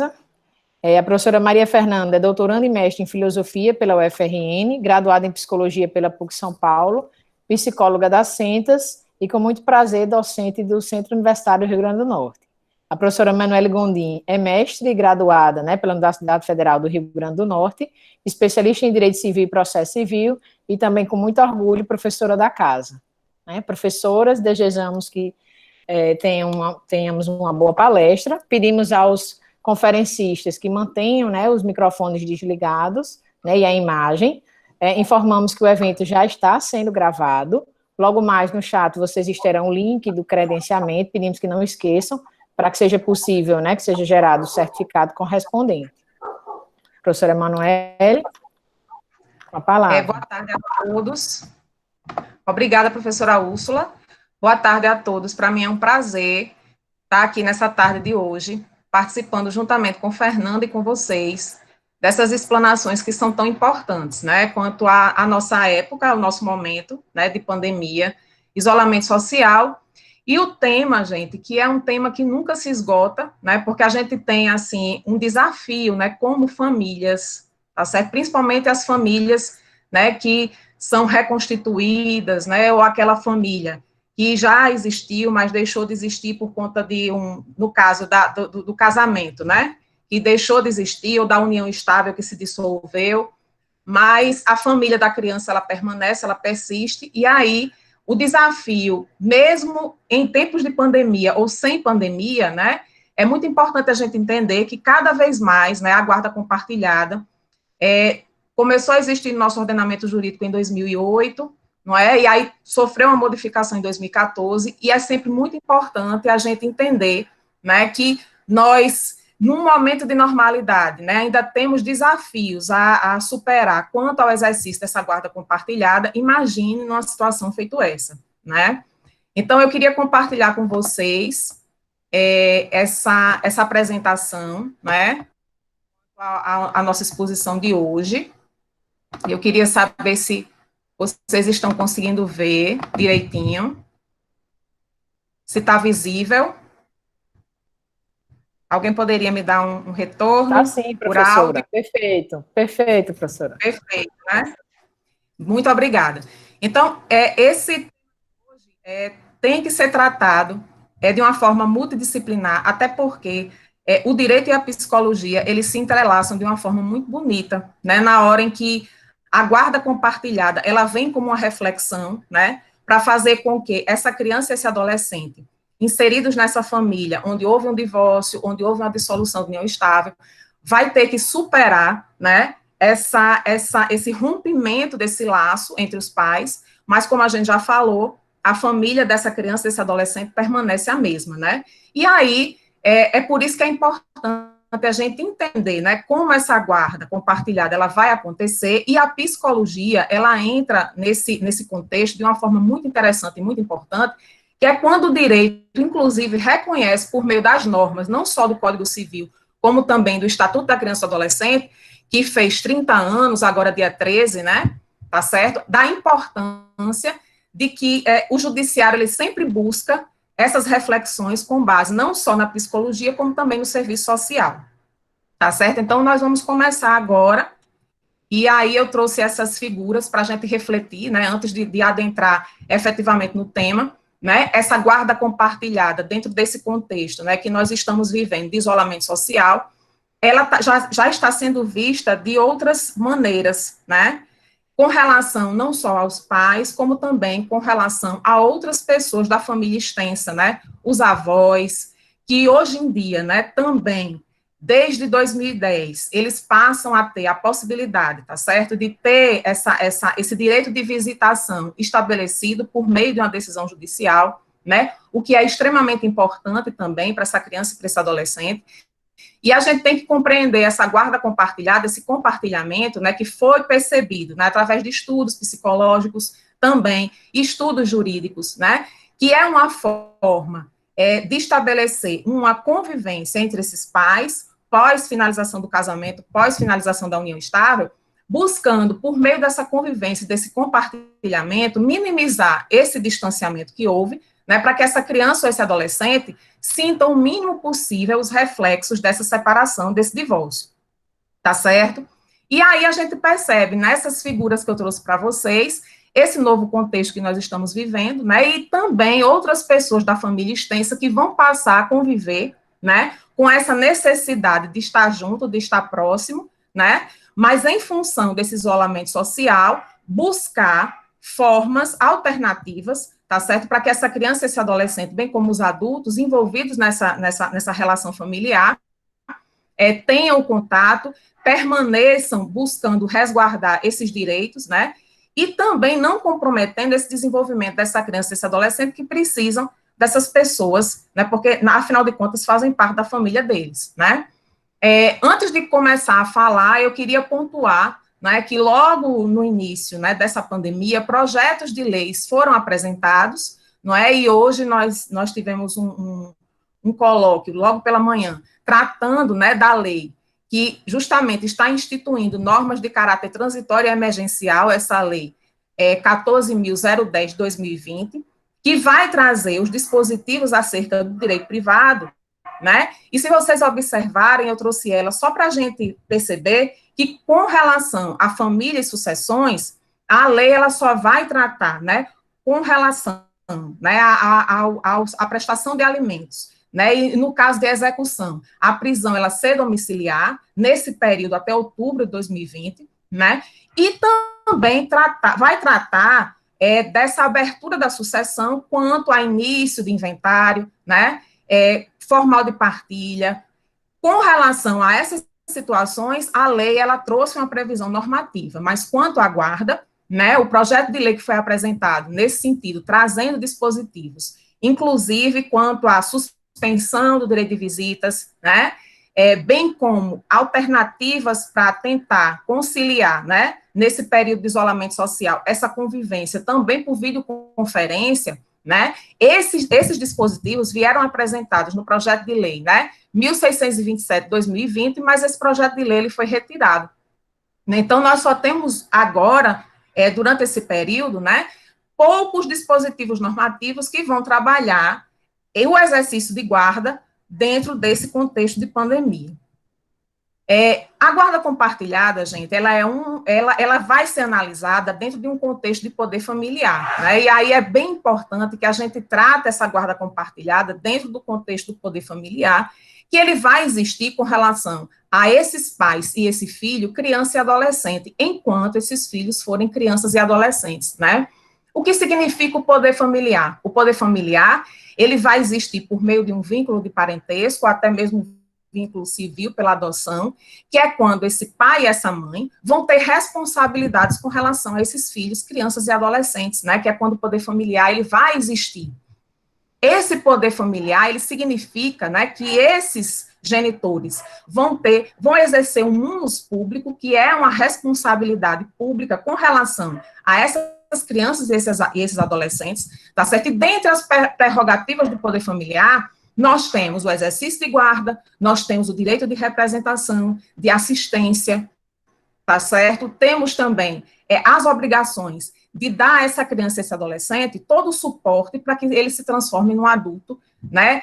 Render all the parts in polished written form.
A professora Maria Fernanda é doutoranda e mestre em filosofia pela UFRN, graduada em psicologia pela PUC São Paulo, psicóloga das Centas e, com muito prazer, docente do Centro Universitário do Rio Grande do Norte. A professora Manuele Gondim é mestre e graduada, pela Universidade Federal do Rio Grande do Norte, especialista em Direito Civil e Processo Civil e também, com muito orgulho, professora da casa. Professoras, desejamos que tenhamos uma boa palestra. Pedimos aos conferencistas que mantenham os microfones desligados e a imagem. Informamos que o evento já está sendo gravado. Logo mais no chat vocês terão o link do credenciamento. Pedimos que não esqueçam, para que seja possível, que seja gerado o certificado correspondente. Professora Emanuele, com a palavra. Boa tarde a todos. Obrigada, professora Úrsula. Boa tarde a todos. Para mim é um prazer estar aqui nessa tarde de hoje, participando juntamente com Fernanda e com vocês dessas explanações que são tão importantes, quanto à nossa época, ao nosso momento, de pandemia, isolamento social. E o tema, gente, que é um tema que nunca se esgota, porque a gente tem, assim, um desafio, como famílias, tá certo? Principalmente as famílias, que são reconstituídas, ou aquela família que já existiu, mas deixou de existir por conta de no caso do casamento, que deixou de existir, ou da união estável que se dissolveu, mas a família da criança, ela permanece, ela persiste, e aí o desafio, mesmo em tempos de pandemia ou sem pandemia, é muito importante a gente entender que cada vez mais, a guarda compartilhada começou a existir no nosso ordenamento jurídico em 2008, e aí sofreu uma modificação em 2014, e é sempre muito importante a gente entender, que nós, num momento de normalidade, ainda temos desafios a superar quanto ao exercício dessa guarda compartilhada. Imagine numa situação feito essa, Então, eu queria compartilhar com vocês essa apresentação, a nossa exposição de hoje. Eu queria saber se vocês estão conseguindo ver direitinho, se está visível. Alguém poderia me dar um retorno? Tá sim, professora. Perfeito, professora. Perfeito, Muito obrigada. Então, esse tem que ser tratado de uma forma multidisciplinar, até porque o direito e a psicologia, eles se entrelaçam de uma forma muito bonita, na hora em que a guarda compartilhada, ela vem como uma reflexão, para fazer com que essa criança e esse adolescente, inseridos nessa família, onde houve um divórcio, onde houve uma dissolução de união estável, vai ter que superar, esse rompimento desse laço entre os pais, mas como a gente já falou, a família dessa criança, desse adolescente, permanece a mesma, E aí, é por isso que é importante a gente entender, como essa guarda compartilhada, ela vai acontecer, e a psicologia, ela entra nesse contexto de uma forma muito interessante e muito importante, que é quando o direito, inclusive, reconhece, por meio das normas, não só do Código Civil, como também do Estatuto da Criança e do Adolescente, que fez 30 anos, agora dia 13, tá certo? Da importância de que o judiciário, ele sempre busca essas reflexões com base não só na psicologia, como também no serviço social, tá certo? Então, nós vamos começar agora, e aí eu trouxe essas figuras para a gente refletir, antes de adentrar efetivamente no tema, essa guarda compartilhada dentro desse contexto, que nós estamos vivendo de isolamento social, ela já está sendo vista de outras maneiras, com relação não só aos pais, como também com relação a outras pessoas da família extensa, os avós, que hoje em dia, também, desde 2010, eles passam a ter a possibilidade, tá certo, de ter esse direito de visitação estabelecido por meio de uma decisão judicial, o que é extremamente importante também para essa criança e para esse adolescente. E a gente tem que compreender essa guarda compartilhada, esse compartilhamento, que foi percebido, através de estudos psicológicos também, estudos jurídicos, que é uma forma de estabelecer uma convivência entre esses pais, pós-finalização do casamento, pós-finalização da união estável, buscando, por meio dessa convivência, desse compartilhamento, minimizar esse distanciamento que houve, né, para que essa criança ou esse adolescente sinta o mínimo possível os reflexos dessa separação, desse divórcio, tá certo? E aí a gente percebe nessas figuras que eu trouxe para vocês, esse novo contexto que nós estamos vivendo, né, e também outras pessoas da família extensa que vão passar a conviver, né, com essa necessidade de estar junto, de estar próximo, né, mas em função desse isolamento social, buscar formas alternativas, tá certo? Para que essa criança e esse adolescente, bem como os adultos envolvidos nessa relação familiar, tenham contato, permaneçam buscando resguardar esses direitos, né? E também não comprometendo esse desenvolvimento dessa criança e desse adolescente que precisam dessas pessoas, né? Porque, afinal de contas, fazem parte da família deles, né? Antes de começar a falar, eu queria pontuar, né, que logo no início, né, dessa pandemia, projetos de leis foram apresentados, não é? E hoje nós tivemos um colóquio, logo pela manhã, tratando, né, da lei, que justamente está instituindo normas de caráter transitório e emergencial, essa lei 14.010 de 2020, que vai trazer os dispositivos acerca do direito privado, né? E se vocês observarem, eu trouxe ela só para a gente perceber que, com relação à família e sucessões, a lei ela só vai tratar, né, com relação, né, à prestação de alimentos, né, e no caso de execução, a prisão ela ser domiciliar nesse período até outubro de 2020, né, e também vai tratar dessa abertura da sucessão quanto a início de inventário, né, formal de partilha. Com relação a essas situações, a lei ela trouxe uma previsão normativa, mas quanto à guarda, né, o projeto de lei que foi apresentado nesse sentido, trazendo dispositivos, inclusive quanto à suspensão do direito de visitas, né, bem como alternativas para tentar conciliar, né, nesse período de isolamento social, essa convivência também por videoconferência, né, esses dispositivos vieram apresentados no projeto de lei, né, 1627 de 2020, mas esse projeto de lei ele foi retirado. Então, nós só temos agora, durante esse período, né, poucos dispositivos normativos que vão trabalhar o exercício de guarda dentro desse contexto de pandemia. A guarda compartilhada, gente, ela vai ser analisada dentro de um contexto de poder familiar, né? E aí é bem importante que a gente trate essa guarda compartilhada dentro do contexto do poder familiar, que ele vai existir com relação a esses pais e esse filho, criança e adolescente, enquanto esses filhos forem crianças e adolescentes, né? O que significa o poder familiar? O poder familiar, ele vai existir por meio de um vínculo de parentesco, até mesmo vínculo civil pela adoção, que é quando esse pai e essa mãe vão ter responsabilidades com relação a esses filhos, crianças e adolescentes, né, que é quando o poder familiar ele vai existir. Esse poder familiar, ele significa, né, que esses genitores vão exercer um munus público, que é uma responsabilidade pública com relação a essas crianças e esses adolescentes, tá certo? E dentre as prerrogativas do poder familiar, nós temos o exercício de guarda, nós temos o direito de representação, de assistência, tá certo? Temos também as obrigações de dar a essa criança e esse adolescente todo o suporte para que ele se transforme num adulto, né?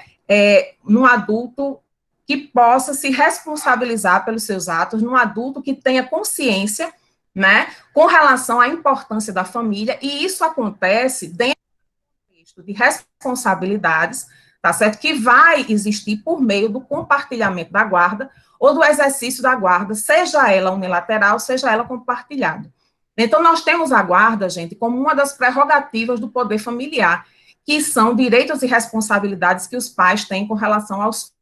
Num adulto que possa se responsabilizar pelos seus atos, num adulto que tenha consciência, né, com relação à importância da família, e isso acontece dentro do contexto de responsabilidades, tá certo? Que vai existir por meio do compartilhamento da guarda ou do exercício da guarda, seja ela unilateral, seja ela compartilhada. Então, nós temos a guarda, gente, como uma das prerrogativas do poder familiar, que são direitos e responsabilidades que os pais têm com relação aos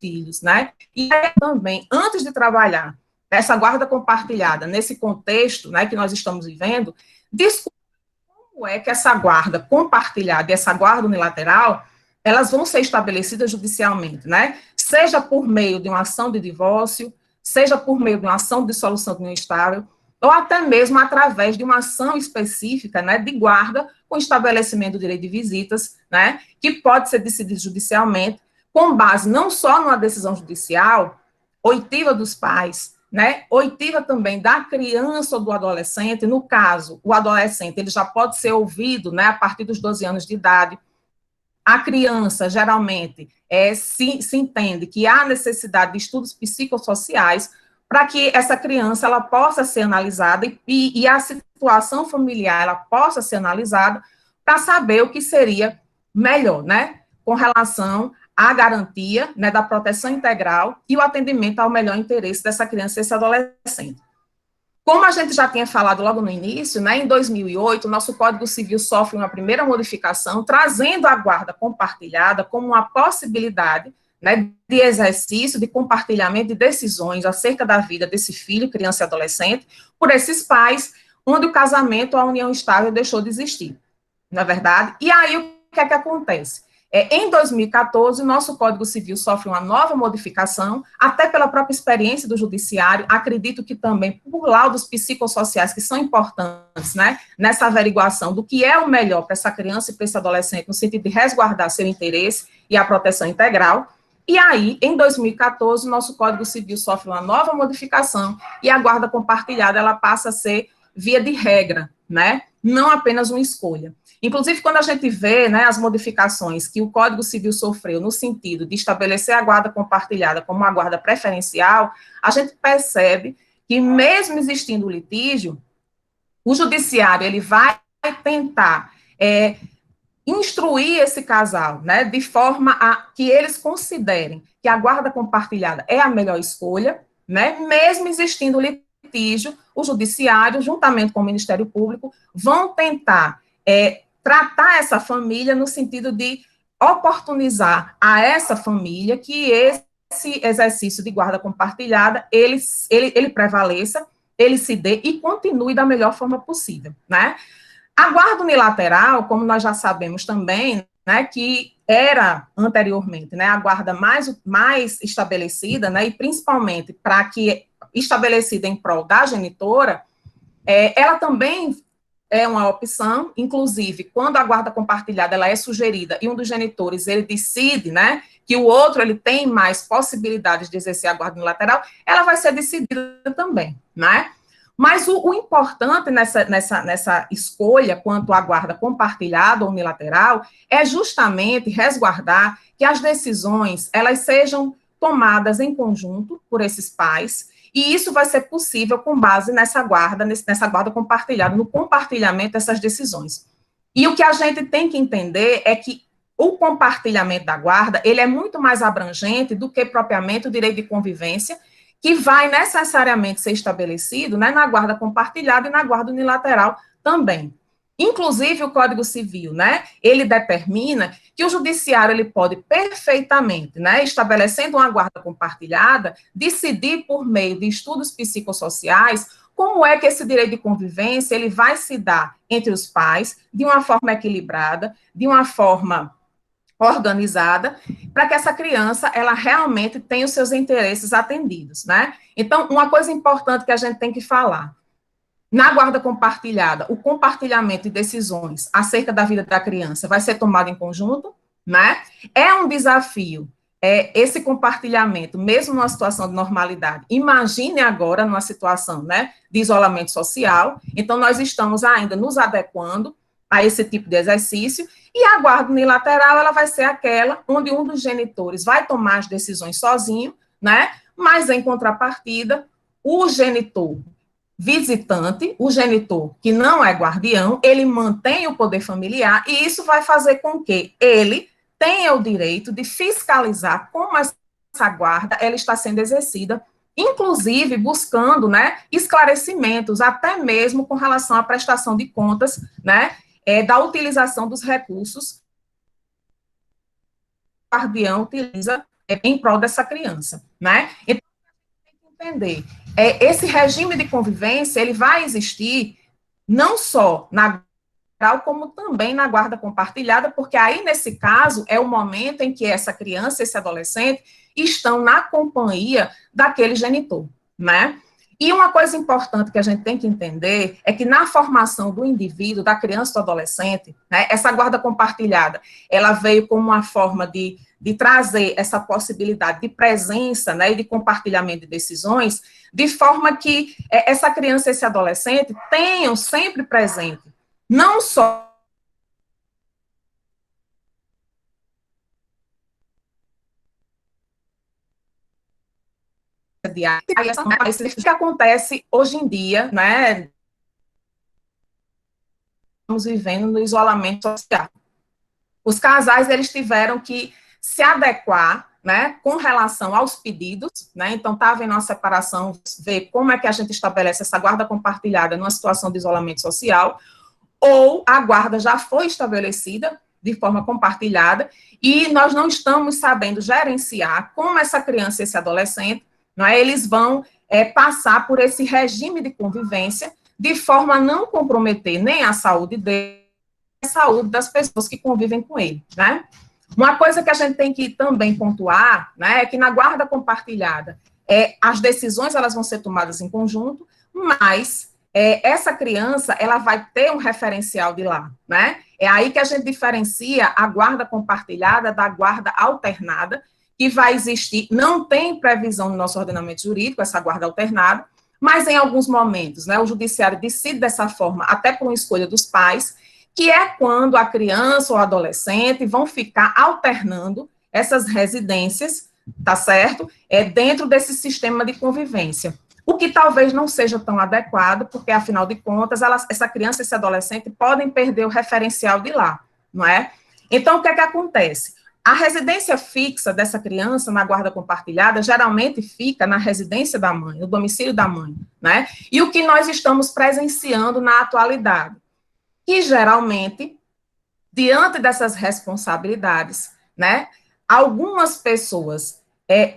filhos, né? E aí, também, antes de trabalhar essa guarda compartilhada, nesse contexto, né, que nós estamos vivendo, discutir como é que essa guarda compartilhada e essa guarda unilateral, elas vão ser estabelecidas judicialmente, né? Seja por meio de uma ação de divórcio, seja por meio de uma ação de dissolução de união estável, ou até mesmo através de uma ação específica, né, de guarda com estabelecimento do direito de visitas, né, que pode ser decidido judicialmente, com base não só numa decisão judicial, oitiva dos pais, né, oitiva também da criança ou do adolescente. No caso, o adolescente, ele já pode ser ouvido, né, a partir dos 12 anos de idade. A criança, geralmente, se entende que há necessidade de estudos psicossociais para que essa criança ela possa ser analisada e a situação familiar ela possa ser analisada para saber o que seria melhor, né, com relação à garantia, né, da proteção integral e o atendimento ao melhor interesse dessa criança e desse adolescente. Como a gente já tinha falado logo no início, né, em 2008, o nosso Código Civil sofre uma primeira modificação, trazendo a guarda compartilhada como uma possibilidade, né, de exercício, de compartilhamento de decisões acerca da vida desse filho, criança e adolescente, por esses pais, onde o casamento, a união estável deixou de existir, não é verdade? E aí, o que é que acontece? Em 2014, o nosso Código Civil sofre uma nova modificação, até pela própria experiência do judiciário, acredito que também por laudos psicossociais que são importantes, né, nessa averiguação do que é o melhor para essa criança e para esse adolescente, no sentido de resguardar seu interesse e a proteção integral. E aí, em 2014, o nosso Código Civil sofre uma nova modificação e a guarda compartilhada, ela passa a ser via de regra, né, não apenas uma escolha. Inclusive, quando a gente vê, né, as modificações que o Código Civil sofreu no sentido de estabelecer a guarda compartilhada como uma guarda preferencial, a gente percebe que, mesmo existindo o litígio, o judiciário ele vai tentar instruir esse casal, né, de forma a que eles considerem que a guarda compartilhada é a melhor escolha, né, mesmo existindo o litígio, o judiciário, juntamente com o Ministério Público, vão tentar tratar essa família no sentido de oportunizar a essa família que esse exercício de guarda compartilhada, ele prevaleça, ele se dê e continue da melhor forma possível, né? A guarda unilateral, como nós já sabemos também, né, que era anteriormente, né, a guarda mais estabelecida, né, e principalmente para que estabelecida em prol da genitora, ela também é uma opção, inclusive, quando a guarda compartilhada ela é sugerida e um dos genitores ele decide, né, que o outro ele tem mais possibilidades de exercer a guarda unilateral, ela vai ser decidida também, né? Mas o importante nessa escolha quanto à guarda compartilhada ou unilateral é justamente resguardar que as decisões elas sejam tomadas em conjunto por esses pais. E isso vai ser possível com base nessa guarda compartilhada, no compartilhamento dessas decisões. E o que a gente tem que entender é que o compartilhamento da guarda, ele é muito mais abrangente do que propriamente o direito de convivência, que vai necessariamente ser estabelecido, né, na guarda compartilhada e na guarda unilateral também. Inclusive, o Código Civil, né, ele determina que o judiciário ele pode perfeitamente, né, estabelecendo uma guarda compartilhada, decidir por meio de estudos psicossociais como é que esse direito de convivência ele vai se dar entre os pais de uma forma equilibrada, de uma forma organizada, para que essa criança ela realmente tenha os seus interesses atendidos, né? Então, uma coisa importante que a gente tem que falar, na guarda compartilhada, o compartilhamento de decisões acerca da vida da criança vai ser tomado em conjunto, né? É um desafio, esse compartilhamento, mesmo numa situação de normalidade. Imagine agora numa situação, né, de isolamento social. Então, nós estamos ainda nos adequando a esse tipo de exercício, e a guarda unilateral, ela vai ser aquela onde um dos genitores vai tomar as decisões sozinho, né? Mas, em contrapartida, o genitor visitante, o genitor que não é guardião, ele mantém o poder familiar, e isso vai fazer com que ele tenha o direito de fiscalizar como essa guarda ela está sendo exercida, inclusive buscando, né, esclarecimentos, até mesmo com relação à prestação de contas, né, da utilização dos recursos que o guardião utiliza em prol dessa criança, né? Então, tem que entender, esse regime de convivência, ele vai existir não só na como também na guarda compartilhada, porque aí, nesse caso, é o momento em que essa criança, esse adolescente, estão na companhia daquele genitor, né? E uma coisa importante que a gente tem que entender é que na formação do indivíduo, da criança e do adolescente, né, essa guarda compartilhada, ela veio como uma forma de de trazer essa possibilidade de presença, né, e de compartilhamento de decisões, de forma que essa criança e esse adolescente tenham sempre presente, não só o que acontece hoje em dia, né, estamos vivendo no isolamento social. Os casais, eles tiveram que se adequar, né, com relação aos pedidos, né, então está havendo uma separação, ver como é que a gente estabelece essa guarda compartilhada numa situação de isolamento social, ou a guarda já foi estabelecida de forma compartilhada, e nós não estamos sabendo gerenciar como essa criança e esse adolescente, não é, eles vão passar por esse regime de convivência, de forma a não comprometer nem a saúde dele, nem a saúde das pessoas que convivem com ele, né? Uma coisa que a gente tem que também pontuar, né, é que na guarda compartilhada, as decisões elas vão ser tomadas em conjunto, mas essa criança, ela vai ter um referencial de lá, né? É aí que a gente diferencia a guarda compartilhada da guarda alternada, que vai existir, não tem previsão no nosso ordenamento jurídico, essa guarda alternada, mas em alguns momentos, né, o judiciário decide dessa forma, até por uma escolha dos pais, que é quando a criança ou adolescente vão ficar alternando essas residências, tá certo? Dentro desse sistema de convivência. O que talvez não seja tão adequado, porque, afinal de contas, essa criança e esse adolescente podem perder o referencial de lá, não é? Então, o que é que acontece? A residência fixa dessa criança na guarda compartilhada geralmente fica na residência da mãe, no domicílio da mãe, né? E o que nós estamos presenciando na atualidade? Que geralmente, diante dessas responsabilidades, né, algumas pessoas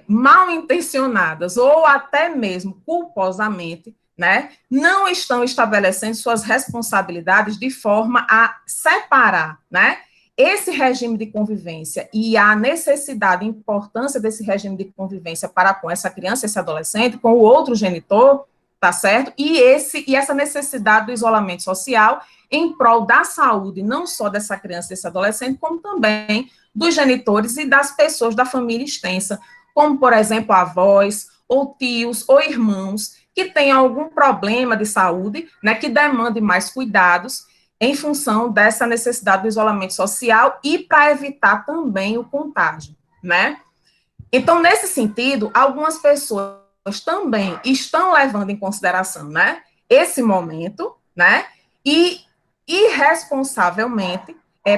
mal intencionadas ou até mesmo culposamente, né, não estão estabelecendo suas responsabilidades de forma a separar, né, esse regime de convivência e a necessidade e importância desse regime de convivência para com essa criança, esse adolescente, com o outro genitor, tá certo? E essa necessidade do isolamento social em prol da saúde, não só dessa criança e desse adolescente, como também dos genitores e das pessoas da família extensa, como, por exemplo, avós, ou tios, ou irmãos, que tenham algum problema de saúde, né, que demande mais cuidados em função dessa necessidade do isolamento social e para evitar também o contágio, né? Então, nesse sentido, algumas pessoas também estão levando em consideração, né, esse momento, né, e irresponsavelmente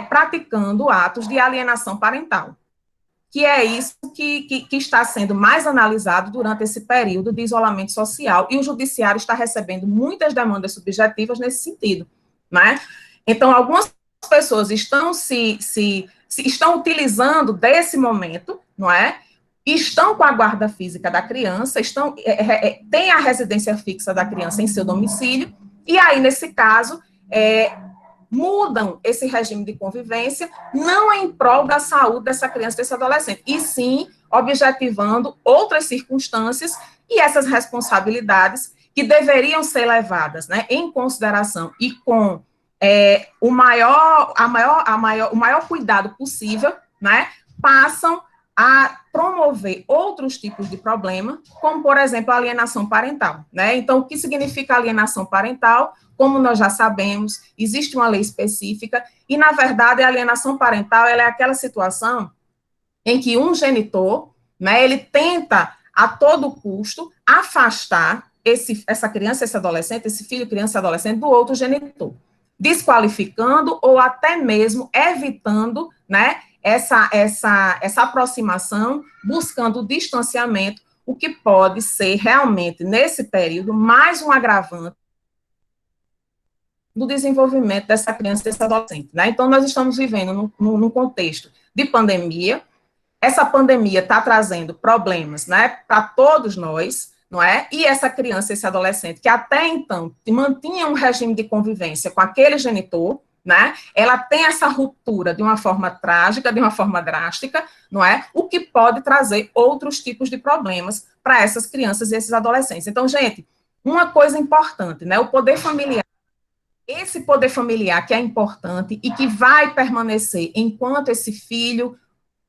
praticando atos de alienação parental, que é isso que está sendo mais analisado durante esse período de isolamento social, e o judiciário está recebendo muitas demandas subjetivas nesse sentido, né? Então, algumas pessoas estão estão utilizando desse momento, não é? Estão com a guarda física da criança, têm a residência fixa da criança em seu domicílio, e aí, nesse caso, mudam esse regime de convivência, não em prol da saúde dessa criança, desse adolescente, e sim objetivando outras circunstâncias e essas responsabilidades que deveriam ser levadas, né, em consideração e com o maior cuidado possível, né, passam a promover outros tipos de problema, como, por exemplo, a alienação parental, né? Então, o que significa alienação parental? Como nós já sabemos, existe uma lei específica, e, na verdade, a alienação parental ela é aquela situação em que um genitor, né, ele tenta, a todo custo, afastar essa criança, esse adolescente, esse filho, criança, adolescente, do outro genitor, desqualificando ou até mesmo evitando, né, essa aproximação, buscando o distanciamento, o que pode ser realmente, nesse período, mais um agravante do desenvolvimento dessa criança e desse adolescente, né? Então, nós estamos vivendo num contexto de pandemia. Essa pandemia está trazendo problemas, né, para todos nós, não é? E essa criança, esse adolescente, que até então mantinha um regime de convivência com aquele genitor, né? Ela tem essa ruptura de uma forma trágica, de uma forma drástica, não é? O que pode trazer outros tipos de problemas para essas crianças e esses adolescentes. Então, gente, uma coisa importante, né? O poder familiar. Esse poder familiar que é importante e que vai permanecer enquanto esse filho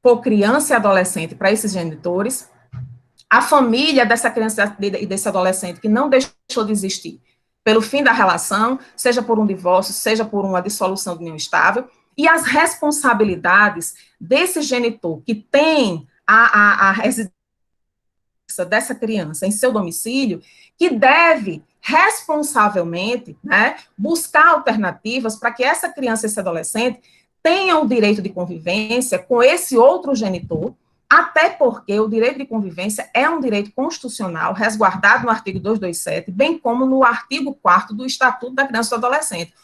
for criança e adolescente para esses genitores, a família dessa criança e desse adolescente que não deixou de existir pelo fim da relação, seja por um divórcio, seja por uma dissolução de união estável, e as responsabilidades desse genitor que tem a residência dessa criança em seu domicílio, que deve responsavelmente, né, buscar alternativas para que essa criança e esse adolescente tenham o direito de convivência com esse outro genitor, até porque o direito de convivência é um direito constitucional resguardado no artigo 227, bem como no artigo 4º do Estatuto da Criança e do Adolescente.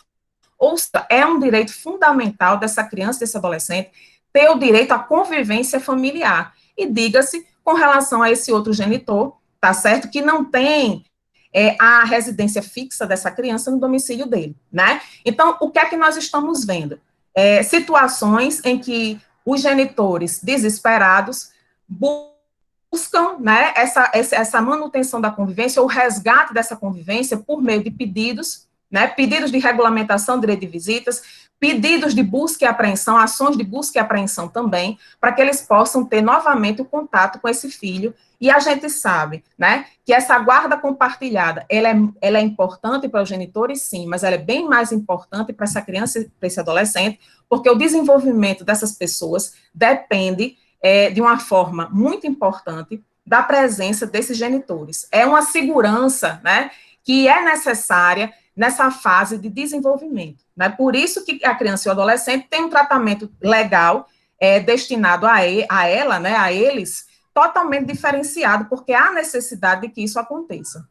Ou seja, é um direito fundamental dessa criança e desse adolescente ter o direito à convivência familiar. E diga-se, com relação a esse outro genitor, tá certo? Que não tem a residência fixa dessa criança no domicílio dele, né? Então, o que é que nós estamos vendo? Situações em que os genitores desesperados buscam, né, essa manutenção da convivência, ou resgate dessa convivência por meio de pedidos, né, pedidos de regulamentação, direito de visitas, pedidos de busca e apreensão, ações de busca e apreensão também, para que eles possam ter novamente o contato com esse filho. E a gente sabe, né, que essa guarda compartilhada, ela é importante para os genitores, sim, mas ela é bem mais importante para essa criança e para esse adolescente, porque o desenvolvimento dessas pessoas depende de uma forma muito importante da presença desses genitores. É uma segurança, né, que é necessária nessa fase de desenvolvimento, né? Por isso que a criança e o adolescente têm um tratamento legal destinado a ela, né, a eles, totalmente diferenciado, porque há necessidade de que isso aconteça.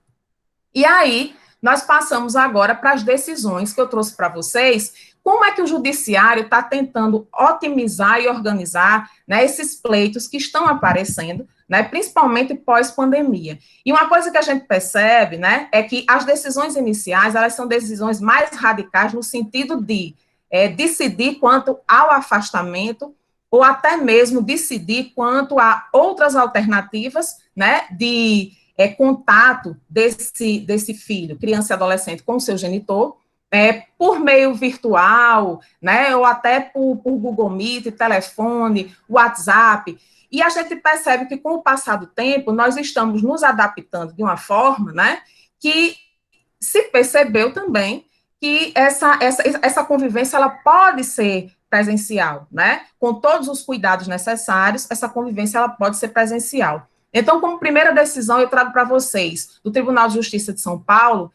E aí, nós passamos agora para as decisões que eu trouxe para vocês. Como é que o judiciário está tentando otimizar e organizar, né, esses pleitos que estão aparecendo, né, principalmente pós-pandemia. E uma coisa que a gente percebe, né, é que as decisões iniciais, elas são decisões mais radicais no sentido de decidir quanto ao afastamento, ou até mesmo decidir quanto a outras alternativas, né, de contato desse filho, criança e adolescente, com o seu genitor, por meio virtual, né, ou até por Google Meet, telefone, WhatsApp. E a gente percebe que, com o passar do tempo, nós estamos nos adaptando de uma forma, né, que se percebeu também que essa convivência ela pode ser presencial, né? Com todos os cuidados necessários, essa convivência ela pode ser presencial. Então, como primeira decisão, eu trago para vocês, do Tribunal de Justiça de São Paulo,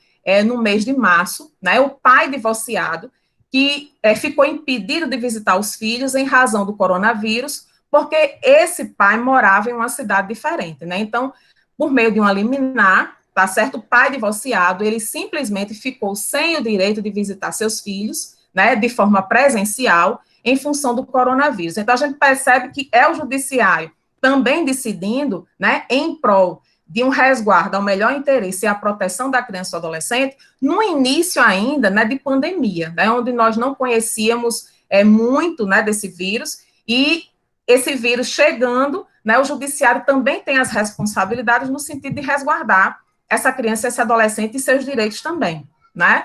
no mês de março, né, o pai divorciado, que ficou impedido de visitar os filhos em razão do coronavírus, porque esse pai morava em uma cidade diferente, né? Então, por meio de uma liminar, tá certo? O pai divorciado, ele simplesmente ficou sem o direito de visitar seus filhos, né, de forma presencial, em função do coronavírus. Então, a gente percebe que é o judiciário também decidindo, né, em prol de um resguardo ao melhor interesse e à proteção da criança e do adolescente, no início ainda, né, de pandemia, né, onde nós não conhecíamos muito, né, desse vírus, e esse vírus chegando, né, o judiciário também tem as responsabilidades no sentido de resguardar essa criança, esse adolescente e seus direitos também, né?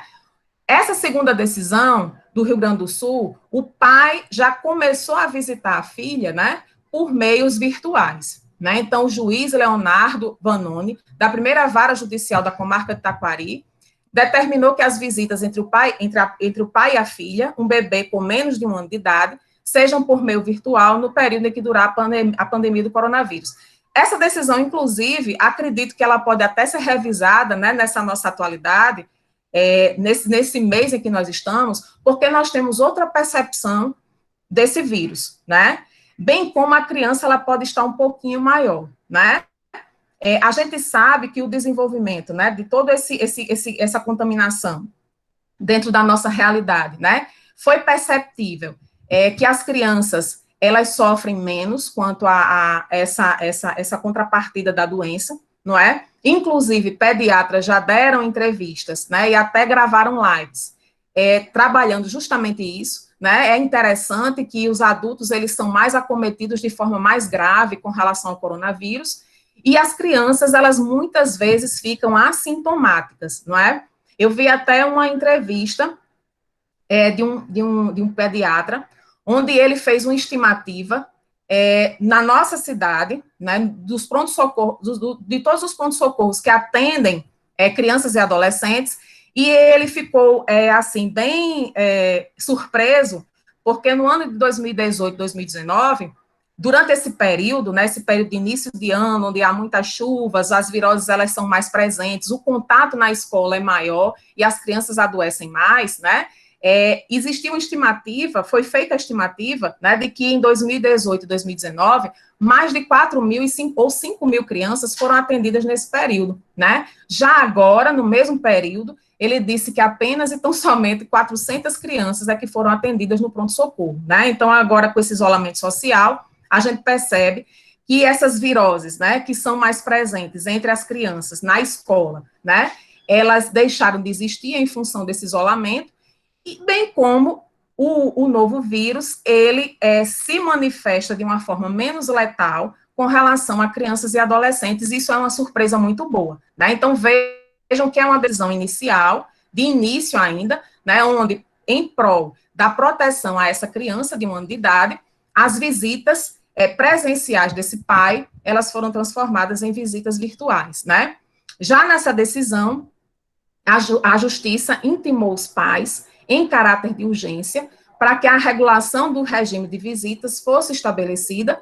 Essa segunda decisão do Rio Grande do Sul, o pai já começou a visitar a filha, né, por meios virtuais, né? Então, o juiz Leonardo Vanoni, da primeira vara judicial da comarca de Taquari, determinou que as visitas entre o pai e a filha, um bebê com menos de 1 ano de idade, sejam por meio virtual no período em que durar a pandemia do coronavírus. Essa decisão, inclusive, acredito que ela pode até ser revisada, né, nessa nossa atualidade, nesse mês em que nós estamos, porque nós temos outra percepção desse vírus, né? Bem como a criança, ela pode estar um pouquinho maior, né? A gente sabe que o desenvolvimento, né, de toda essa contaminação dentro da nossa realidade, né, foi perceptível que as crianças, elas sofrem menos quanto a essa contrapartida da doença, não é? Inclusive, pediatras já deram entrevistas, né, e até gravaram lives, trabalhando justamente isso, né? É interessante que os adultos, eles são mais acometidos de forma mais grave com relação ao coronavírus, e as crianças, elas muitas vezes ficam assintomáticas, não é? Eu vi até uma entrevista de um pediatra, onde ele fez uma estimativa na nossa cidade, né, dos pronto-socorros, de todos os pronto-socorros que atendem crianças e adolescentes, e ele ficou, assim, bem surpreso, porque no ano de 2018, 2019, durante esse período, né, esse período de início de ano, onde há muitas chuvas, as viroses elas são mais presentes, o contato na escola é maior e as crianças adoecem mais, né? Existia uma estimativa, foi feita a estimativa, né, de que em 2018 e 2019, mais de 4.000 ou 5.000 crianças foram atendidas nesse período, né? Já agora, no mesmo período, ele disse que apenas e tão somente 400 crianças é que foram atendidas no pronto-socorro, né? Então, agora, com esse isolamento social, a gente percebe que essas viroses, né, que são mais presentes entre as crianças na escola, né, elas deixaram de existir em função desse isolamento, e bem como o novo vírus, ele se manifesta de uma forma menos letal com relação a crianças e adolescentes, isso é uma surpresa muito boa, né? Então, vejam que é uma decisão inicial, de início ainda, né, onde, em prol da proteção a essa criança de 1 ano de idade, as visitas presenciais desse pai, elas foram transformadas em visitas virtuais, né? Já nessa decisão, a Justiça intimou os pais, em caráter de urgência, para que a regulação do regime de visitas fosse estabelecida,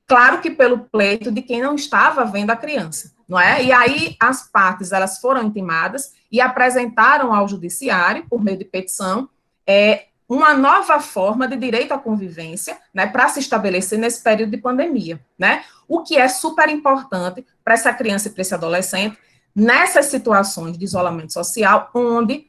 claro que pelo pleito de quem não estava vendo a criança, não é? E aí as partes, elas foram intimadas e apresentaram ao judiciário, por meio de petição, uma nova forma de direito à convivência, né, para se estabelecer nesse período de pandemia, né? O que é super importante para essa criança e para esse adolescente, nessas situações de isolamento social, onde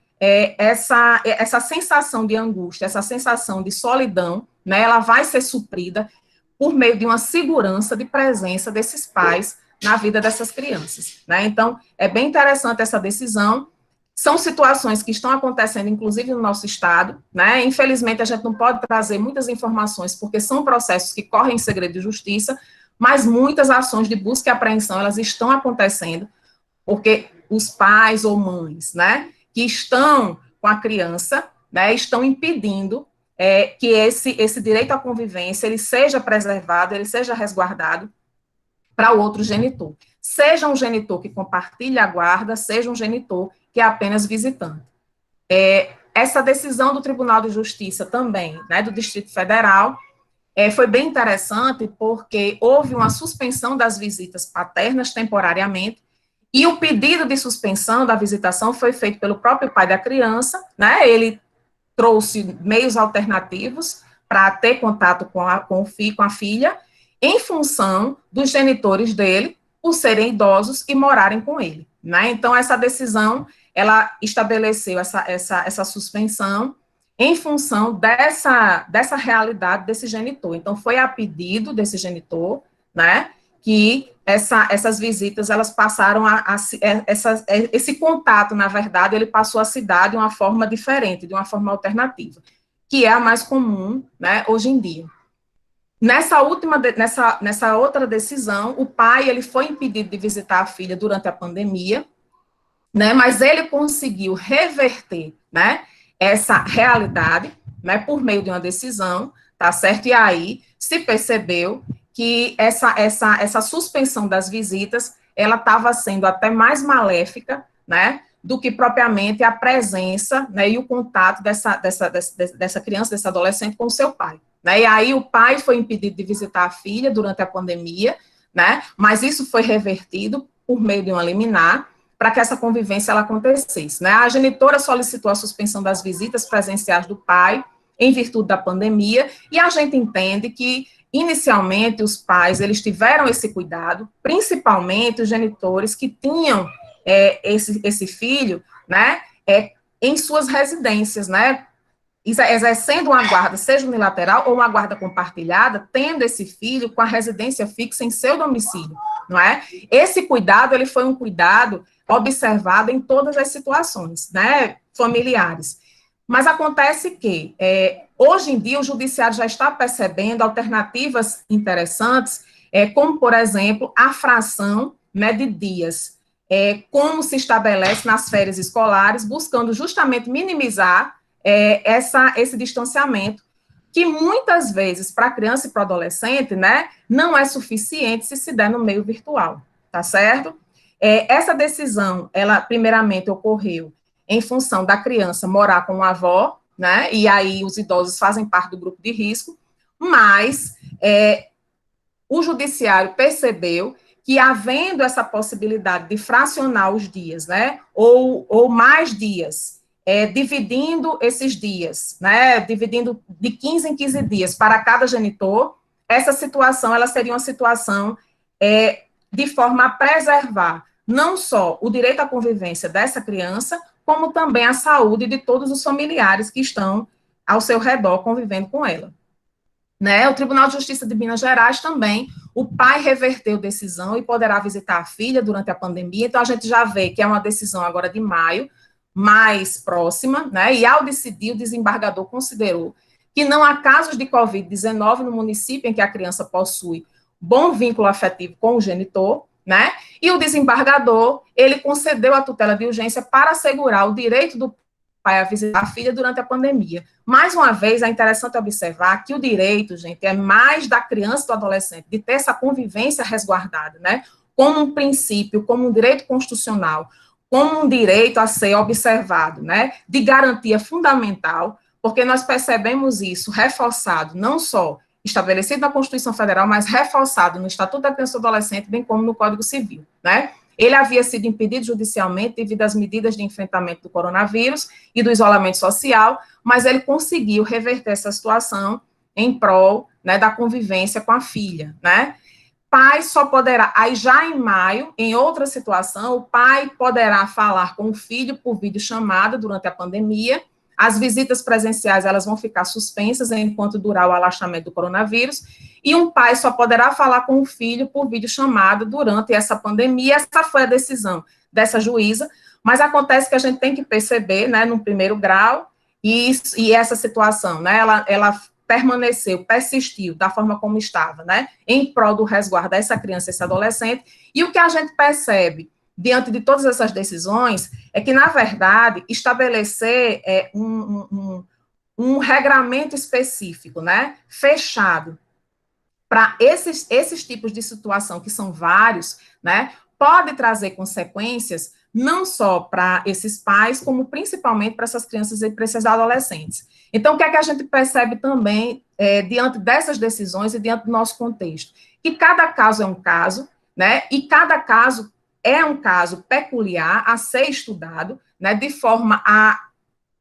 essa sensação de angústia, essa sensação de solidão, né, ela vai ser suprida por meio de uma segurança de presença desses pais na vida dessas crianças, né? Então, é bem interessante essa decisão. São situações que estão acontecendo, inclusive, no nosso estado, né? Infelizmente, a gente não pode trazer muitas informações, porque são processos que correm em segredo de justiça, mas muitas ações de busca e apreensão, elas estão acontecendo, porque os pais ou mães, né, que estão com a criança, né, estão impedindo que esse direito à convivência, ele seja preservado, ele seja resguardado para o outro genitor. Seja um genitor que compartilha a guarda, seja um genitor que é apenas visitante. Essa decisão do Tribunal de Justiça também, né, do Distrito Federal, foi bem interessante porque houve uma suspensão das visitas paternas temporariamente, e o pedido de suspensão da visitação foi feito pelo próprio pai da criança, né, ele trouxe meios alternativos para ter contato com o filho, com a filha, em função dos genitores dele, por serem idosos e morarem com ele, né? Então, essa decisão, ela estabeleceu essa suspensão em função dessa realidade desse genitor. Então, foi a pedido desse genitor, né, que essas visitas, elas passaram esse contato, na verdade, ele passou a se dar de uma forma diferente, de uma forma alternativa, que é a mais comum, né, hoje em dia. Nessa outra decisão, o pai, ele foi impedido de visitar a filha durante a pandemia, né, mas ele conseguiu reverter, né, essa realidade, né, por meio de uma decisão, tá certo? E aí se percebeu que essa suspensão das visitas, ela estava sendo até mais maléfica, né, do que propriamente a presença, né, e o contato dessa criança, desse adolescente com o seu pai, né? E aí o pai foi impedido de visitar a filha durante a pandemia, né, mas isso foi revertido por meio de uma liminar, para que essa convivência ela acontecesse, né? A genitora solicitou a suspensão das visitas presenciais do pai, em virtude da pandemia, e a gente entende que, inicialmente, os pais, eles tiveram esse cuidado, principalmente os genitores que tinham esse filho, né, em suas residências, né, exercendo uma guarda, seja unilateral ou uma guarda compartilhada, tendo esse filho com a residência fixa em seu domicílio, não é? Esse cuidado, ele foi um cuidado observado em todas as situações, né, familiares. Mas acontece que, hoje em dia, o judiciário já está percebendo alternativas interessantes, como, por exemplo, a fração, né, de dias, como se estabelece nas férias escolares, buscando justamente minimizar esse distanciamento, que muitas vezes, para a criança e para o adolescente, né, não é suficiente se der no meio virtual, tá certo? Essa decisão, ela primeiramente ocorreu em função da criança morar com a avó, né, e aí os idosos fazem parte do grupo de risco, mas o judiciário percebeu que, havendo essa possibilidade de fracionar os dias, né, ou mais dias, dividindo esses dias, né, dividindo de 15 em 15 dias para cada genitor, essa situação, ela seria uma situação de forma a preservar não só o direito à convivência dessa criança, como também a saúde de todos os familiares que estão ao seu redor convivendo com ela. Né? O Tribunal de Justiça de Minas Gerais também, o pai reverteu decisão e poderá visitar a filha durante a pandemia, então a gente já vê que é uma decisão agora de maio, mais próxima, né? E ao decidir, o desembargador considerou que não há casos de Covid-19 no município em que a criança possui bom vínculo afetivo com o genitor, né? E o desembargador, ele concedeu a tutela de urgência para assegurar o direito do pai a visitar a filha durante a pandemia. Mais uma vez, é interessante observar que o direito, gente, é mais da criança e do adolescente, de ter essa convivência resguardada, né? Como um princípio, como um direito constitucional, como um direito a ser observado, né? De garantia fundamental, porque nós percebemos isso reforçado, não só estabelecido na Constituição Federal, mas reforçado no Estatuto da Criança e do Adolescente, bem como no Código Civil, né? Ele havia sido impedido judicialmente devido às medidas de enfrentamento do coronavírus e do isolamento social, mas ele conseguiu reverter essa situação em prol, né, da convivência com a filha, né? Pai só poderá, aí já em maio, em outra situação, o pai poderá falar com o filho por videochamada durante a pandemia. As visitas presenciais, elas vão ficar suspensas enquanto durar o alastramento do coronavírus, e um pai só poderá falar com o filho por videochamada durante essa pandemia. Essa foi a decisão dessa juíza, mas acontece que a gente tem que perceber, né, no primeiro grau, e essa situação, né, ela permaneceu, persistiu da forma como estava, né, em prol do resguardo dessa criança e esse adolescente, e o que a gente percebe diante de todas essas decisões é que, na verdade, estabelecer um regramento específico, né, fechado, para esses tipos de situação, que são vários, né, pode trazer consequências não só para esses pais, como principalmente para essas crianças e para esses adolescentes. Então, o que é que a gente percebe também diante dessas decisões e diante do nosso contexto? Que cada caso é um caso, né, e cada caso é um caso peculiar a ser estudado, né, de forma a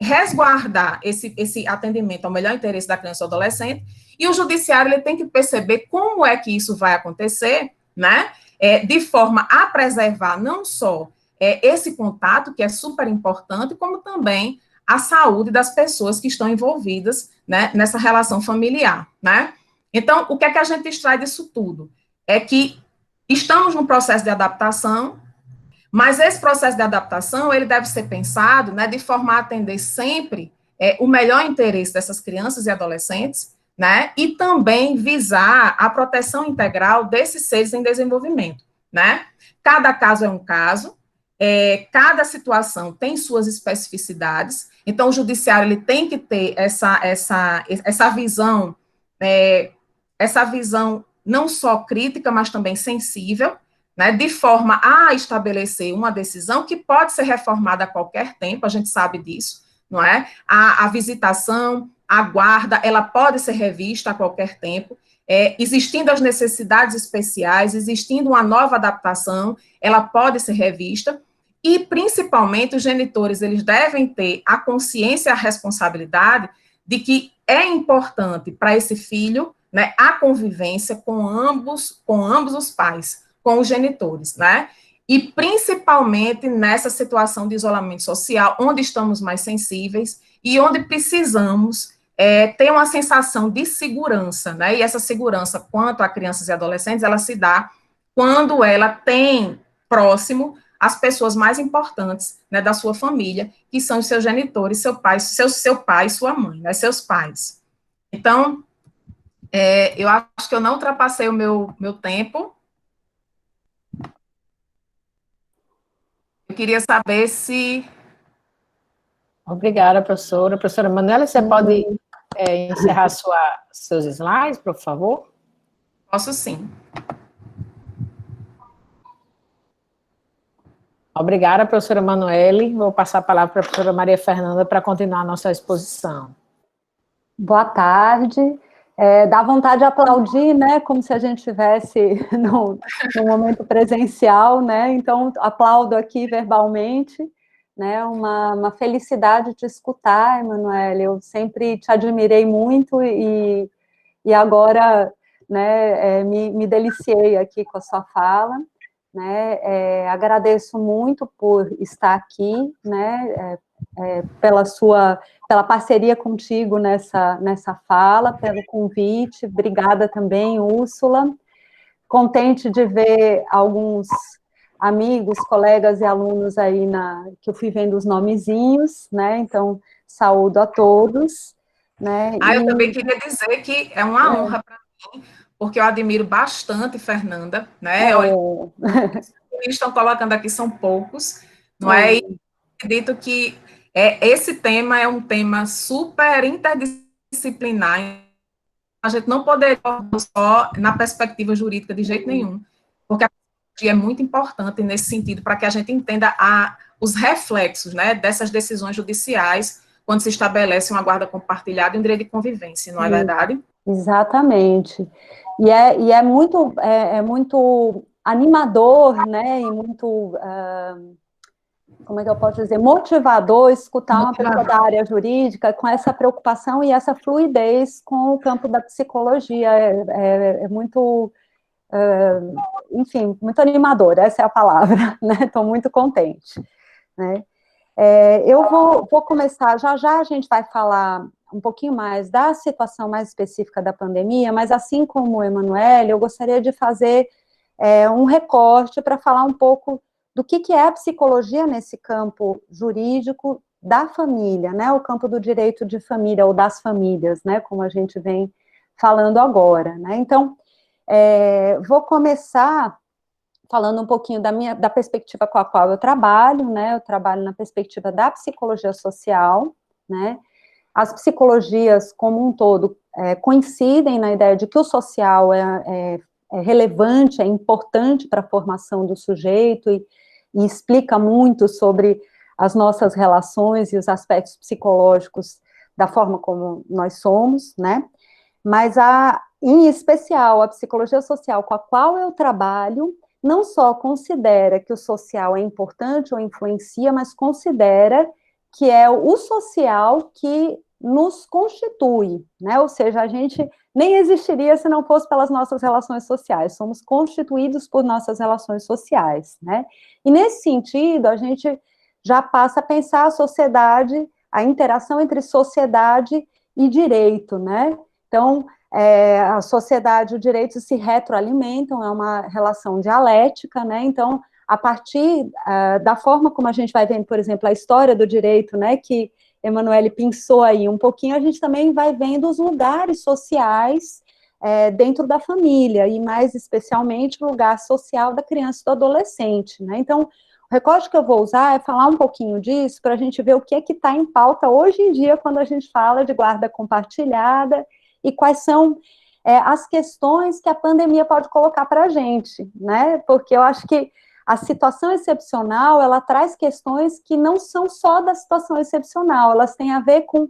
resguardar esse atendimento ao melhor interesse da criança ou adolescente, e o judiciário ele tem que perceber como é que isso vai acontecer, né, de forma a preservar não só esse contato, que é super importante, como também a saúde das pessoas que estão envolvidas, né, nessa relação familiar, né. Então, o que é que a gente extrai disso tudo? É que estamos num processo de adaptação, mas esse processo de adaptação, ele deve ser pensado, né, de forma a atender sempre o melhor interesse dessas crianças e adolescentes, né, e também visar a proteção integral desses seres em desenvolvimento, né. Cada caso é um caso, cada situação tem suas especificidades, então o judiciário ele tem que ter essa visão não só crítica, mas também sensível, né, de forma a estabelecer uma decisão que pode ser reformada a qualquer tempo, a gente sabe disso, não é? A visitação, a guarda, ela pode ser revista a qualquer tempo, existindo as necessidades especiais, existindo uma nova adaptação, ela pode ser revista, e principalmente os genitores, eles devem ter a consciência e a responsabilidade de que é importante para esse filho, né, a convivência com ambos os pais, com os genitores, né? E principalmente nessa situação de isolamento social, onde estamos mais sensíveis e onde precisamos ter uma sensação de segurança, né? E essa segurança quanto a crianças e adolescentes, ela se dá quando ela tem próximo as pessoas mais importantes, né, da sua família, que são os seus genitores, seu pai e sua mãe, né, seus pais. Então, eu acho que eu não ultrapassei o meu tempo. Eu queria saber se... Obrigada, professora. Professora Manuela, você pode encerrar seus slides, por favor? Posso sim. Obrigada, professora Manoele. Vou passar a palavra para a professora Maria Fernanda para continuar a nossa exposição. Boa tarde. Dá vontade de aplaudir, né, como se a gente estivesse no momento presencial, né, então aplaudo aqui verbalmente, né, uma felicidade de escutar, Emanuele, eu sempre te admirei muito e agora, né, me deliciei aqui com a sua fala, né, agradeço muito por estar aqui, né, pela parceria contigo nessa fala, pelo convite, obrigada também, Úrsula, contente de ver alguns amigos, colegas e alunos aí, que eu fui vendo os nomezinhos, né, então, saúdo a todos, né. Eu também queria dizer que é uma honra para mim, porque eu admiro bastante Fernanda, né, os que estão colocando aqui são poucos, não é? E acredito que esse tema é um tema super interdisciplinar, a gente não poderia só na perspectiva jurídica de jeito nenhum, porque a psicologia é muito importante nesse sentido, para que a gente entenda os reflexos, né, dessas decisões judiciais, quando se estabelece uma guarda compartilhada e um direito de convivência, não é verdade? Exatamente. E é muito animador, né, e muito, como é que eu posso dizer, motivador escutar uma pessoa da área jurídica com essa preocupação e essa fluidez com o campo da psicologia, é muito, enfim, muito animador, essa é a palavra, né, estou muito contente, né. Eu vou começar, já a gente vai falar um pouquinho mais da situação mais específica da pandemia, mas assim como o Emanuele, eu gostaria de fazer um recorte para falar um pouco do que é a psicologia nesse campo jurídico da família, né, o campo do direito de família, ou das famílias, né, como a gente vem falando agora, né. Então, vou começar falando um pouquinho da perspectiva com a qual eu trabalho, né, eu trabalho na perspectiva da psicologia social, né, as psicologias como um todo coincidem na ideia de que o social é relevante, é importante para a formação do sujeito e explica muito sobre as nossas relações e os aspectos psicológicos da forma como nós somos, né, mas em especial, a psicologia social com a qual eu trabalho, não só considera que o social é importante ou influencia, mas considera que é o social que nos constitui, né, ou seja, a gente nem existiria se não fosse pelas nossas relações sociais, somos constituídos por nossas relações sociais, né, e nesse sentido, a gente já passa a pensar a sociedade, a interação entre sociedade e direito, né, então, a sociedade e o direito se retroalimentam, é uma relação dialética, né, então, a partir da forma como a gente vai vendo, por exemplo, a história do direito, né, que Emanuele pensou aí um pouquinho, a gente também vai vendo os lugares sociais dentro da família, e mais especialmente o lugar social da criança e do adolescente, né, então, o recorte que eu vou usar é falar um pouquinho disso, para a gente ver o que é que está em pauta hoje em dia, quando a gente fala de guarda compartilhada, e quais são as questões que a pandemia pode colocar para a gente, né, porque eu acho que a situação excepcional, ela traz questões que não são só da situação excepcional, elas têm a ver com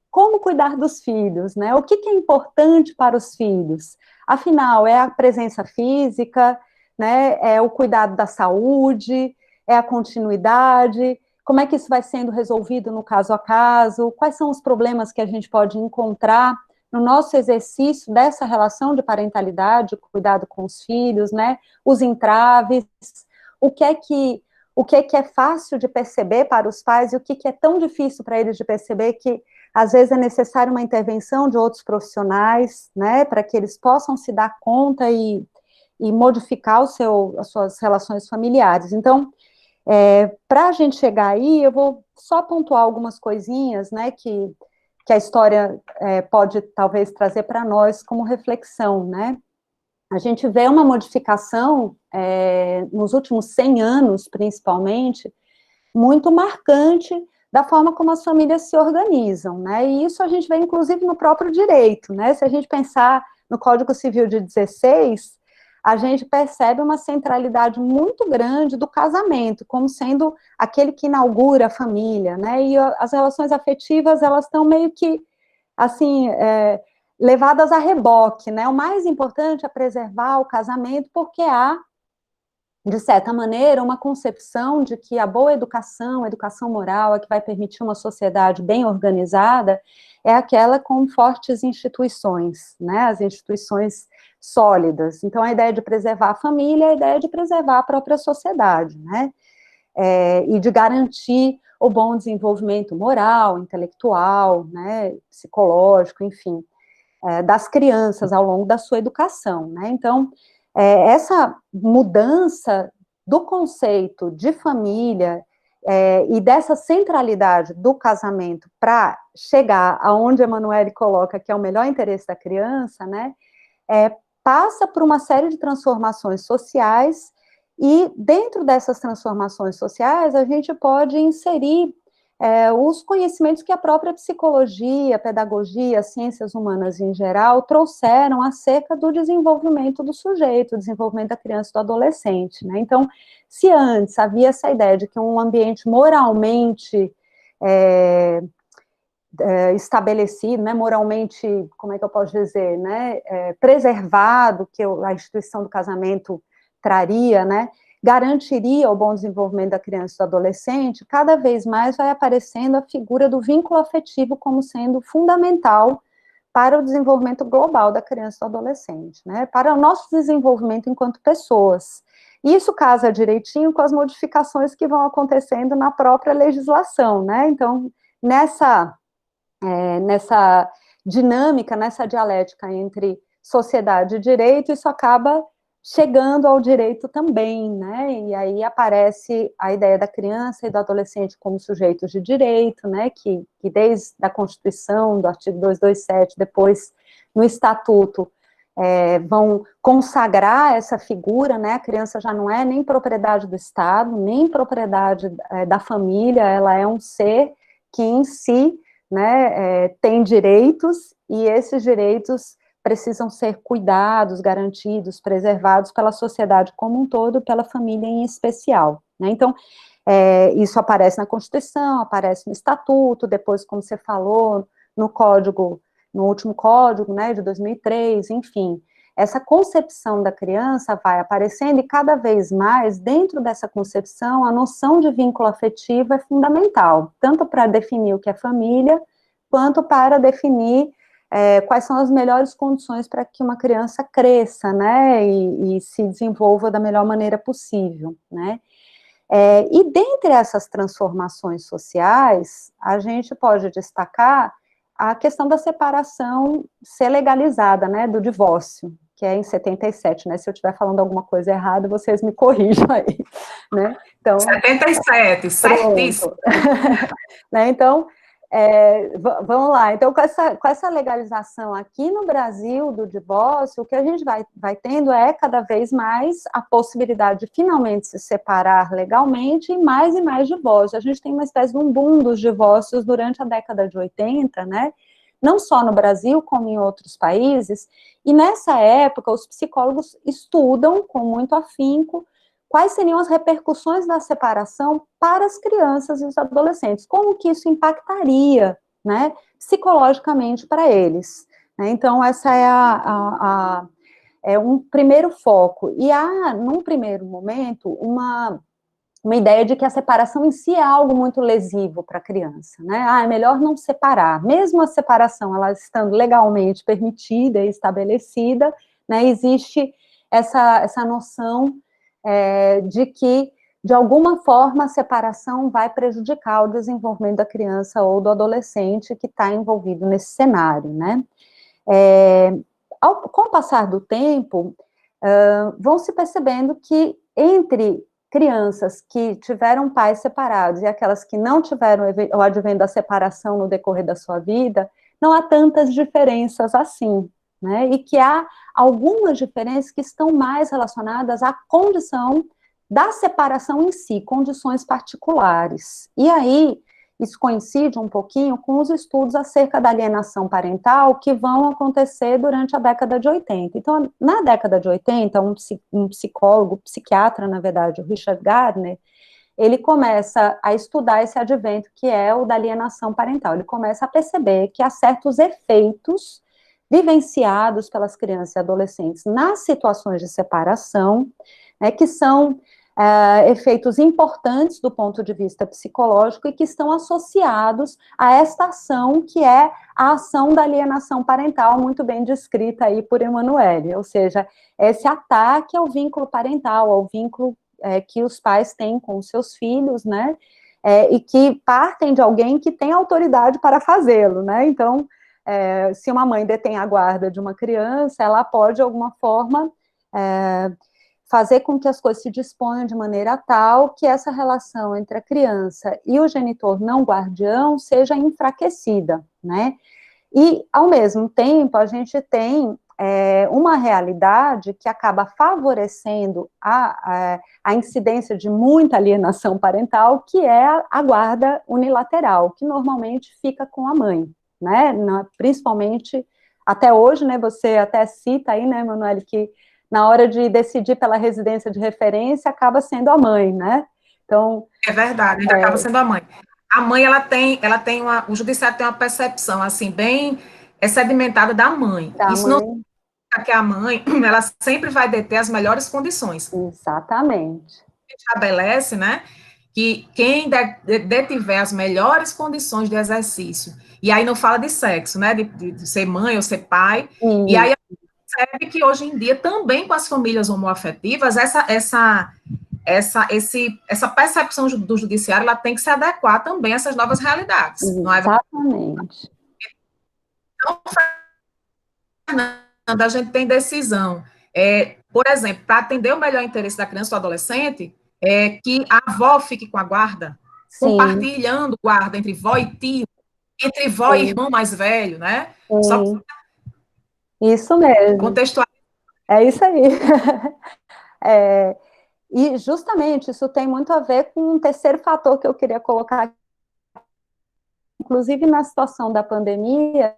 como cuidar dos filhos, né, o que é importante para os filhos, afinal, é a presença física, né, é o cuidado da saúde, é a continuidade, como é que isso vai sendo resolvido no caso a caso, quais são os problemas que a gente pode encontrar no nosso exercício dessa relação de parentalidade, cuidado com os filhos, né, os entraves, o que é fácil de perceber para os pais e o que é tão difícil para eles de perceber que, às vezes, é necessário uma intervenção de outros profissionais, né, para que eles possam se dar conta e modificar as suas relações familiares. Então, para a gente chegar aí, eu vou só pontuar algumas coisinhas, né, que a história pode, talvez, trazer para nós como reflexão, né? A gente vê uma modificação, nos últimos 100 anos, principalmente, muito marcante da forma como as famílias se organizam, né? E isso a gente vê, inclusive, no próprio direito, né? Se a gente pensar no Código Civil de 16, a gente percebe uma centralidade muito grande do casamento, como sendo aquele que inaugura a família, né? E as relações afetivas, elas estão meio que, assim, levadas a reboque, né? O mais importante é preservar o casamento, porque há, de certa maneira, uma concepção de que a boa educação, a educação moral, a que vai permitir uma sociedade bem organizada, é aquela com fortes instituições, né? As instituições sólidas. Então, a ideia de preservar a família é a ideia de preservar a própria sociedade, né? E de garantir o bom desenvolvimento moral, intelectual, né? Psicológico, enfim, das crianças ao longo da sua educação, né? Então, essa mudança do conceito de família e dessa centralidade do casamento para chegar aonde a Emanuele coloca que é o melhor interesse da criança, né, passa por uma série de transformações sociais, e dentro dessas transformações sociais a gente pode inserir os conhecimentos que a própria psicologia, a pedagogia, as ciências humanas em geral trouxeram acerca do desenvolvimento do sujeito, o desenvolvimento da criança e do adolescente, né? Então, se antes havia essa ideia de que um ambiente moralmente estabelecido, né, moralmente, como é que eu posso dizer, né, preservado, que a instituição do casamento traria, né, garantiria o bom desenvolvimento da criança e do adolescente, cada vez mais vai aparecendo a figura do vínculo afetivo como sendo fundamental para o desenvolvimento global da criança e do adolescente, né, para o nosso desenvolvimento enquanto pessoas. Isso casa direitinho com as modificações que vão acontecendo na própria legislação, né, então, nessa dinâmica, nessa dialética entre sociedade e direito, isso acaba chegando ao direito também, né, e aí aparece a ideia da criança e do adolescente como sujeitos de direito, né, que desde a Constituição, do artigo 227, depois no Estatuto, vão consagrar essa figura, né, a criança já não é nem propriedade do Estado, nem propriedade da família, ela é um ser que em si, né, tem direitos, e esses direitos precisam ser cuidados, garantidos, preservados pela sociedade como um todo, pela família em especial, né? Então, isso aparece na Constituição, aparece no Estatuto, depois, como você falou, no Código, no último Código, né, de 2003, enfim, essa concepção da criança vai aparecendo, e cada vez mais, dentro dessa concepção, a noção de vínculo afetivo é fundamental, tanto para definir o que é família, quanto para definir quais são as melhores condições para que uma criança cresça, né, e se desenvolva da melhor maneira possível, né. E dentre essas transformações sociais, a gente pode destacar a questão da separação ser legalizada, né, do divórcio, que é em 77, né, se eu estiver falando alguma coisa errada, vocês me corrijam aí, né, então... 77, certíssimo. Né, então, vamos lá, então com essa legalização aqui no Brasil do divórcio, o que a gente vai tendo é cada vez mais a possibilidade de finalmente se separar legalmente, e mais divórcios. A gente tem uma espécie de um boom dos divórcios durante a década de 80, né, não só no Brasil, como em outros países, e nessa época os psicólogos estudam com muito afinco quais seriam as repercussões da separação para as crianças e os adolescentes, como que isso impactaria, né, psicologicamente para eles, né? Então, essa é um primeiro foco, e há, num primeiro momento, uma ideia de que a separação em si é algo muito lesivo para a criança, né, é melhor não separar, mesmo a separação, ela estando legalmente permitida e estabelecida, né, existe essa noção de que, de alguma forma, a separação vai prejudicar o desenvolvimento da criança ou do adolescente que está envolvido nesse cenário, né. Com o passar do tempo, vão se percebendo que entre crianças que tiveram pais separados e aquelas que não tiveram o advento da separação no decorrer da sua vida, não há tantas diferenças assim, né, e que há algumas diferenças que estão mais relacionadas à condição da separação em si, condições particulares. E aí, isso coincide um pouquinho com os estudos acerca da alienação parental que vão acontecer durante a década de 80. Então, na década de 80, um psicólogo, psiquiatra, na verdade, o Richard Gardner, ele começa a estudar esse advento que é o da alienação parental. Ele começa a perceber que há certos efeitos vivenciados pelas crianças e adolescentes nas situações de separação, né, que são efeitos importantes do ponto de vista psicológico e que estão associados a esta ação que é a ação da alienação parental, muito bem descrita aí por Emanuele, ou seja, esse ataque ao vínculo parental, ao vínculo que os pais têm com os seus filhos, né, e que partem de alguém que tem autoridade para fazê-lo, né, então, se uma mãe detém a guarda de uma criança, ela pode, de alguma forma, fazer com que as coisas se disponham de maneira tal que essa relação entre a criança e o genitor não guardião seja enfraquecida, né, e, ao mesmo tempo, a gente tem uma realidade que acaba favorecendo a incidência de muita alienação parental, que é a guarda unilateral, que normalmente fica com a mãe, né, principalmente até hoje, né, você até cita aí, né, Emanuele, que na hora de decidir pela residência de referência, acaba sendo a mãe, né, então... É verdade, ainda acaba sendo a mãe. A mãe, o judiciário tem uma percepção, assim, bem sedimentada da mãe. Isso não significa que a mãe, ela sempre vai deter as melhores condições. Exatamente. Estabelece, né, que quem detiver as melhores condições de exercício, e aí não fala de sexo, né, de ser mãe ou ser pai, e aí a gente percebe que hoje em dia, também com as famílias homoafetivas, essa percepção do judiciário, ela tem que se adequar também a essas novas realidades. Exatamente. Então, Fernanda, a gente tem decisão. Por exemplo, para atender o melhor interesse da criança ou do adolescente, que a avó fique com a guarda, sim, compartilhando guarda entre vó e tio, entre vó sim, e irmão mais velho, né? Sim. Só isso mesmo. Contextualizar. É isso aí. E justamente isso tem muito a ver com um terceiro fator que eu queria colocar, inclusive na situação da pandemia,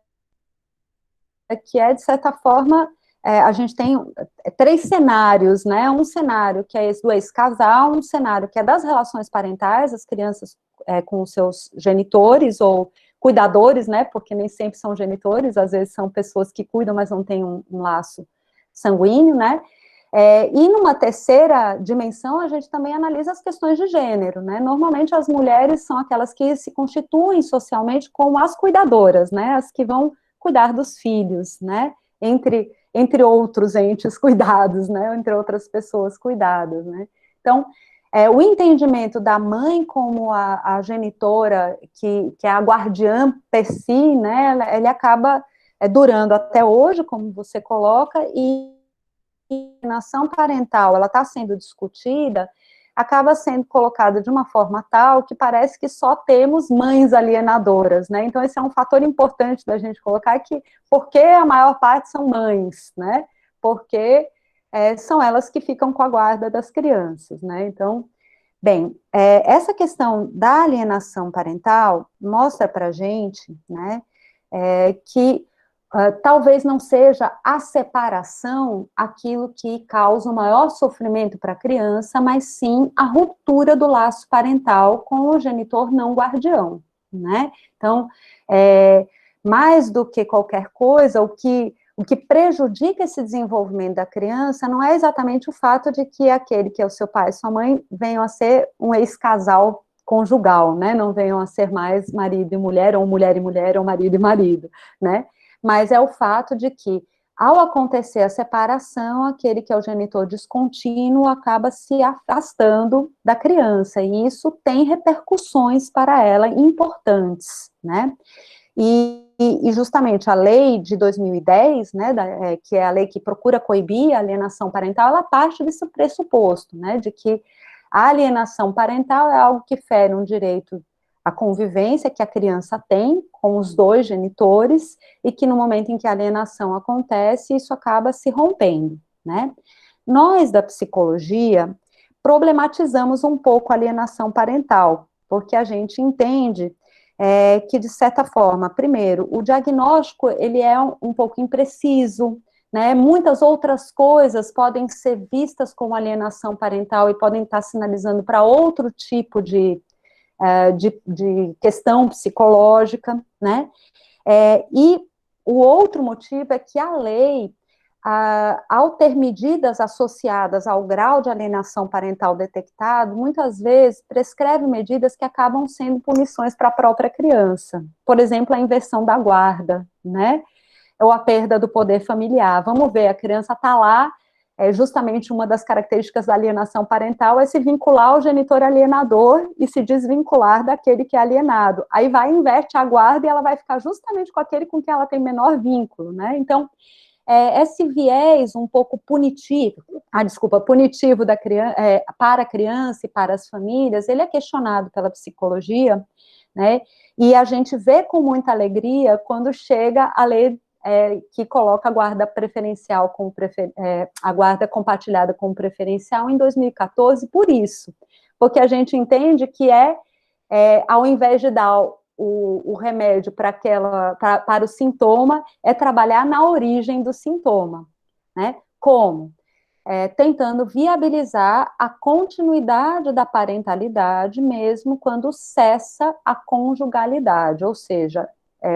que é, de certa forma, a gente tem 3 cenários, né, um cenário que é esse do ex-casal, um cenário que é das relações parentais, as crianças com os seus genitores ou cuidadores, né, porque nem sempre são genitores, às vezes são pessoas que cuidam, mas não têm um laço sanguíneo, né, e numa terceira dimensão, a gente também analisa as questões de gênero, né, normalmente as mulheres são aquelas que se constituem socialmente como as cuidadoras, né, as que vão cuidar dos filhos, né, entre outros entes cuidados, né, entre outras pessoas cuidadas, né, então, o entendimento da mãe como a genitora, que é a guardiã per si, né, ele acaba durando até hoje, como você coloca, e a alienação parental, ela está sendo discutida, acaba sendo colocada de uma forma tal que parece que só temos mães alienadoras, né, então esse é um fator importante da gente colocar que, porque a maior parte são mães, né, porque são elas que ficam com a guarda das crianças, né, então, bem, essa questão da alienação parental mostra pra gente, né, que talvez não seja a separação aquilo que causa o maior sofrimento para a criança, mas sim a ruptura do laço parental com o genitor não guardião, né? Então, mais do que qualquer coisa, o que prejudica esse desenvolvimento da criança não é exatamente o fato de que aquele que é o seu pai e sua mãe venham a ser um ex-casal conjugal, né? Não venham a ser mais marido e mulher, ou mulher e mulher, ou marido e marido, né? Mas é o fato de que, ao acontecer a separação, aquele que é o genitor descontínuo acaba se afastando da criança, e isso tem repercussões para ela importantes, né? E justamente a lei de 2010, né, que é a lei que procura coibir a alienação parental, ela parte desse pressuposto, né, de que a alienação parental é algo que fere um direito à convivência que a criança tem com os 2 genitores, e que no momento em que a alienação acontece, isso acaba se rompendo, né. Nós, da psicologia, problematizamos um pouco a alienação parental, porque a gente entende que, de certa forma, primeiro, o diagnóstico, ele é um pouco impreciso, né? Muitas outras coisas podem ser vistas como alienação parental e podem estar sinalizando para outro tipo de questão psicológica, né? E o outro motivo é que a lei, ao ter medidas associadas ao grau de alienação parental detectado, muitas vezes prescreve medidas que acabam sendo punições para a própria criança. Por exemplo, a inversão da guarda, né? Ou a perda do poder familiar. Vamos ver, a criança está lá, justamente uma das características da alienação parental é se vincular ao genitor alienador e se desvincular daquele que é alienado. Aí vai, inverte a guarda e ela vai ficar justamente com aquele com quem ela tem menor vínculo, né? Então, esse viés um pouco punitivo da criança, para a criança e para as famílias, ele é questionado pela psicologia, né? E a gente vê com muita alegria quando chega a lei que coloca a guarda preferencial a guarda compartilhada com preferencial em 2014, por isso, porque a gente entende que ao invés de dar o remédio para o sintoma, é trabalhar na origem do sintoma, né? Como? Tentando viabilizar a continuidade da parentalidade, mesmo quando cessa a conjugalidade, ou seja,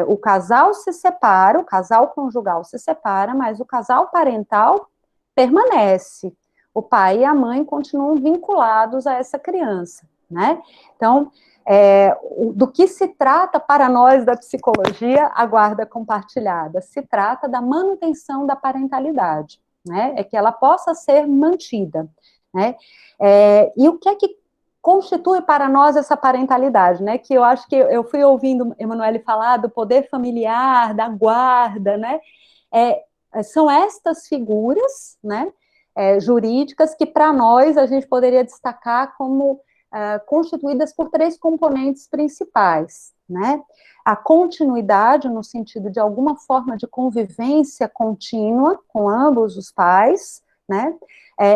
o casal se separa, o casal conjugal se separa, mas o casal parental permanece. O pai e a mãe continuam vinculados a essa criança, né? Então, do que se trata para nós da psicologia, a guarda compartilhada? Se trata da manutenção da parentalidade, né? É que ela possa ser mantida, né? E o que é que constitui para nós essa parentalidade, né? Que eu acho que eu fui ouvindo Emanuele falar do poder familiar, da guarda, né? São estas figuras, né? Jurídicas que para nós a gente poderia destacar como constituídas por 3 componentes principais, né? A continuidade, no sentido de alguma forma de convivência contínua com ambos os pais, né?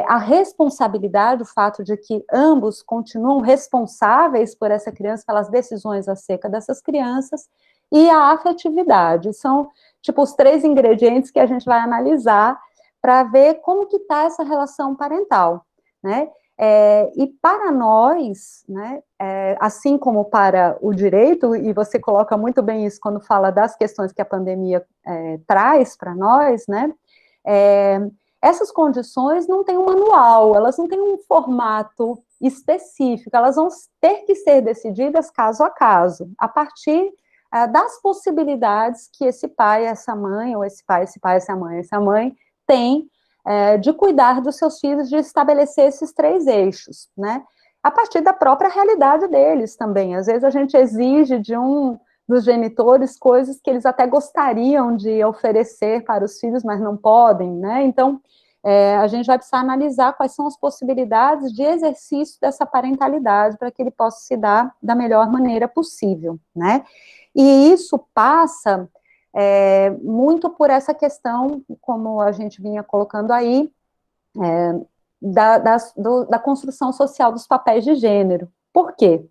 A responsabilidade, o fato de que ambos continuam responsáveis por essa criança, pelas decisões acerca dessas crianças, e a afetividade. São, tipo, os 3 ingredientes que a gente vai analisar para ver como que está essa relação parental, né? E para nós, né, assim como para o direito, e você coloca muito bem isso quando fala das questões que a pandemia traz para nós, né, essas condições não têm um manual, elas não têm um formato específico, elas vão ter que ser decididas caso a caso, a partir das possibilidades que esse pai, essa mãe, ou esse pai, essa mãe, tem de cuidar dos seus filhos, de estabelecer esses 3 eixos, né? A partir da própria realidade deles também. Às vezes a gente exige de dos genitores coisas que eles até gostariam de oferecer para os filhos, mas não podem, né? Então, a gente vai precisar analisar quais são as possibilidades de exercício dessa parentalidade para que ele possa se dar da melhor maneira possível, né? E isso passa muito por essa questão, como a gente vinha colocando aí, da construção social dos papéis de gênero. Por quê?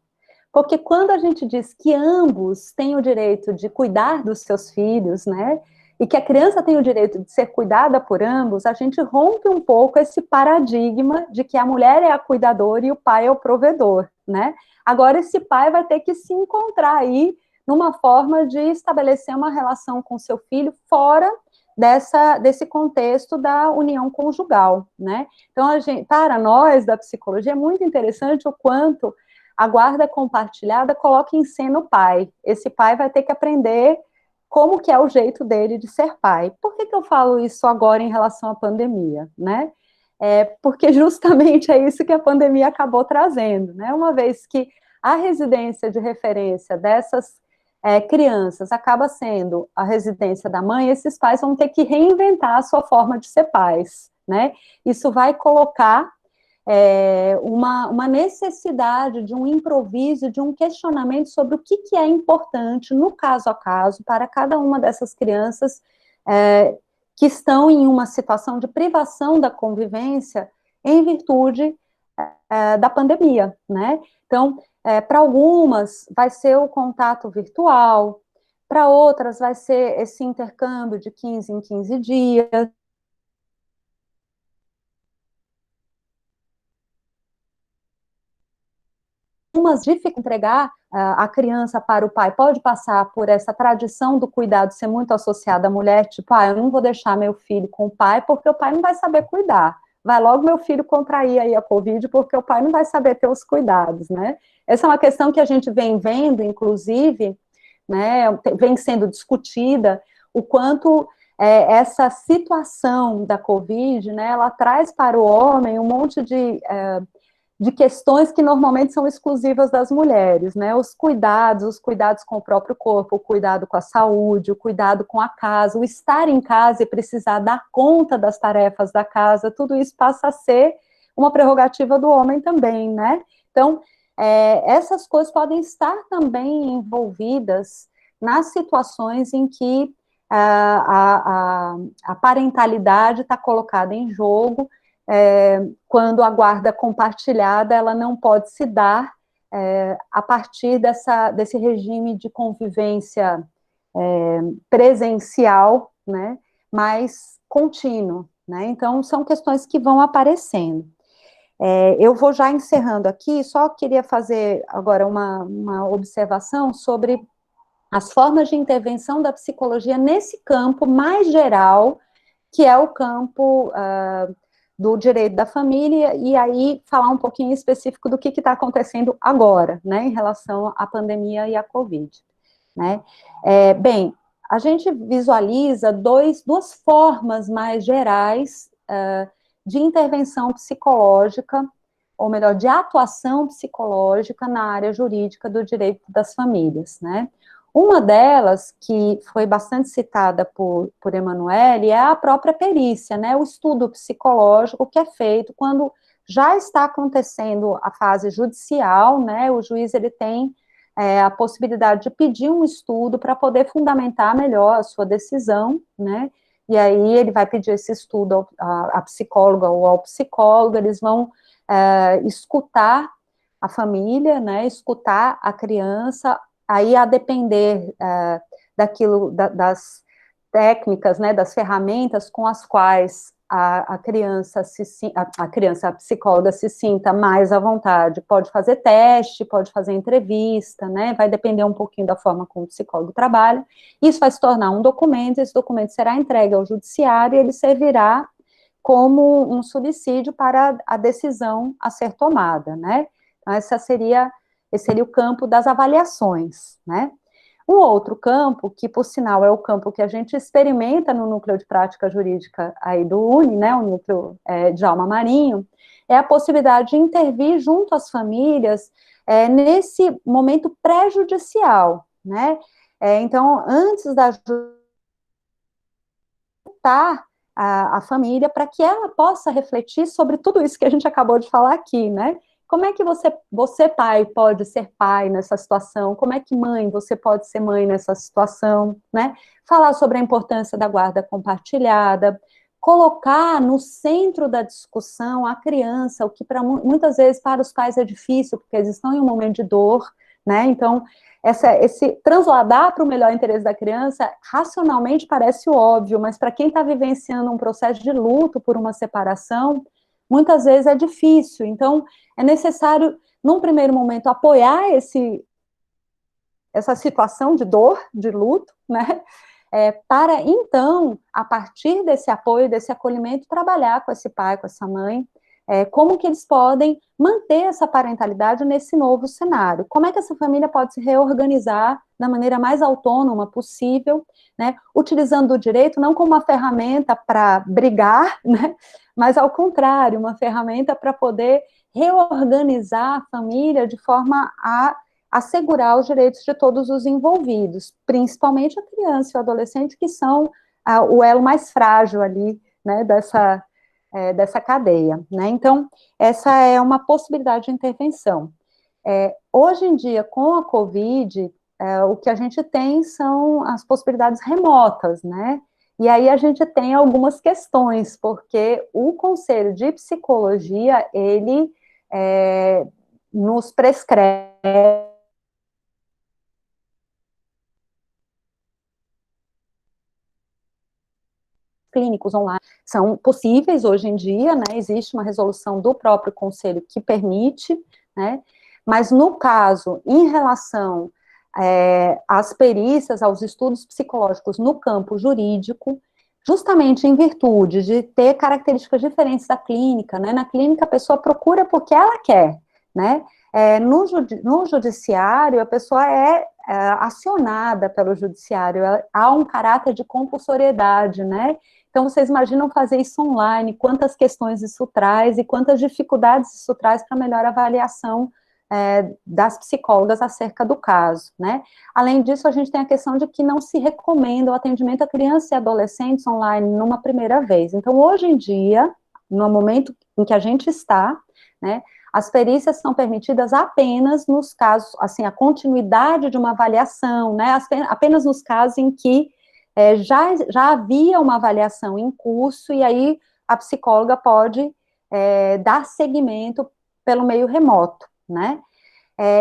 Porque quando a gente diz que ambos têm o direito de cuidar dos seus filhos, né, e que a criança tem o direito de ser cuidada por ambos, a gente rompe um pouco esse paradigma de que a mulher é a cuidadora e o pai é o provedor, né? Agora esse pai vai ter que se encontrar aí numa forma de estabelecer uma relação com seu filho fora desse contexto da união conjugal, né? Então, para nós, da psicologia, é muito interessante o quanto a guarda compartilhada coloca em cena o pai. Esse pai vai ter que aprender como que é o jeito dele de ser pai. Por que eu falo isso agora em relação à pandemia, né? Porque justamente é isso que a pandemia acabou trazendo, né? Uma vez que a residência de referência dessas crianças acaba sendo a residência da mãe, esses pais vão ter que reinventar a sua forma de ser pais, né? Isso vai colocar uma necessidade de um improviso, de um questionamento sobre o que é importante no caso a caso para cada uma dessas crianças que estão em uma situação de privação da convivência em virtude da pandemia, né? Então, para algumas vai ser o contato virtual, para outras vai ser esse intercâmbio de 15 em 15 dias. Algumas dificultam entregar a criança para o pai, pode passar por essa tradição do cuidado ser muito associada à mulher, tipo, eu não vou deixar meu filho com o pai, porque o pai não vai saber cuidar. Vai logo meu filho contrair aí a Covid, porque o pai não vai saber ter os cuidados, né? Essa é uma questão que a gente vem vendo, inclusive, né, vem sendo discutida, o quanto essa situação da Covid, né, ela traz para o homem um monte de questões que normalmente são exclusivas das mulheres, né, os cuidados com o próprio corpo, o cuidado com a saúde, o cuidado com a casa, o estar em casa e precisar dar conta das tarefas da casa, tudo isso passa a ser uma prerrogativa do homem também, né, então, essas coisas podem estar também envolvidas nas situações em que a parentalidade está colocada em jogo, quando a guarda compartilhada, ela não pode se dar a partir desse regime de convivência presencial, né, mas contínuo, né, então são questões que vão aparecendo. Eu vou já encerrando aqui, só queria fazer agora uma observação sobre as formas de intervenção da psicologia nesse campo mais geral, que é o campo do direito da família, e aí falar um pouquinho específico do que está acontecendo agora, né, em relação à pandemia e à Covid, né. Bem, a gente visualiza duas formas mais gerais de intervenção psicológica, ou melhor, de atuação psicológica na área jurídica do direito das famílias, né. Uma delas, que foi bastante citada por Emanuele, é a própria perícia, né, o estudo psicológico que é feito quando já está acontecendo a fase judicial, né, o juiz ele tem a possibilidade de pedir um estudo para poder fundamentar melhor a sua decisão, né, e aí ele vai pedir esse estudo à psicóloga ou ao psicólogo, eles vão escutar a família, né, escutar a criança, aí a depender das técnicas, né, das ferramentas com as quais a psicóloga se sinta mais à vontade, pode fazer teste, pode fazer entrevista, né, vai depender um pouquinho da forma como o psicólogo trabalha, isso vai se tornar um documento, esse documento será entregue ao judiciário e ele servirá como um subsídio para a decisão a ser tomada, né, então esse seria o campo das avaliações, né. Um outro campo, que por sinal é o campo que a gente experimenta no núcleo de prática jurídica aí do UNE, né, o núcleo de Alma Marinho, é a possibilidade de intervir junto às famílias nesse momento pré-judicial, né, então, antes da juntar a família, para que ela possa refletir sobre tudo isso que a gente acabou de falar aqui, né, como é que você, pai, pode ser pai nessa situação? Como é que mãe, você pode ser mãe nessa situação, né? Falar sobre a importância da guarda compartilhada, colocar no centro da discussão a criança, o que muitas vezes para os pais é difícil, porque eles estão em um momento de dor, né? Então, esse transladar para o melhor interesse da criança, racionalmente parece óbvio, mas para quem está vivenciando um processo de luto por uma separação, muitas vezes é difícil, então é necessário, num primeiro momento, apoiar essa situação de dor, de luto, né, para então, a partir desse apoio, desse acolhimento, trabalhar com esse pai, com essa mãe, como que eles podem manter essa parentalidade nesse novo cenário, como é que essa família pode se reorganizar da maneira mais autônoma possível, né, utilizando o direito não como uma ferramenta para brigar, né, mas ao contrário, uma ferramenta para poder reorganizar a família de forma a assegurar os direitos de todos os envolvidos, principalmente a criança e o adolescente, que são o elo mais frágil ali, né, dessa cadeia, né, então, essa é uma possibilidade de intervenção. Hoje em dia, com a Covid, o que a gente tem são as possibilidades remotas, né, e aí a gente tem algumas questões, porque o Conselho de Psicologia, ele nos prescreve clínicos online são possíveis hoje em dia, né, existe uma resolução do próprio conselho que permite, né, mas no caso, em relação às perícias, aos estudos psicológicos no campo jurídico, justamente em virtude de ter características diferentes da clínica, né, na clínica a pessoa procura porque ela quer, né, no judiciário a pessoa é acionada pelo judiciário, há um caráter de compulsoriedade, né, então vocês imaginam fazer isso online, quantas questões isso traz e quantas dificuldades isso traz para melhor avaliação das psicólogas acerca do caso, né? Além disso, a gente tem a questão de que não se recomenda o atendimento a crianças e adolescentes online numa primeira vez. Então, hoje em dia, no momento em que a gente está, né, as perícias são permitidas apenas nos casos, assim, a continuidade de uma avaliação, né, apenas nos casos em que já havia uma avaliação em curso, e aí a psicóloga pode dar seguimento pelo meio remoto, né?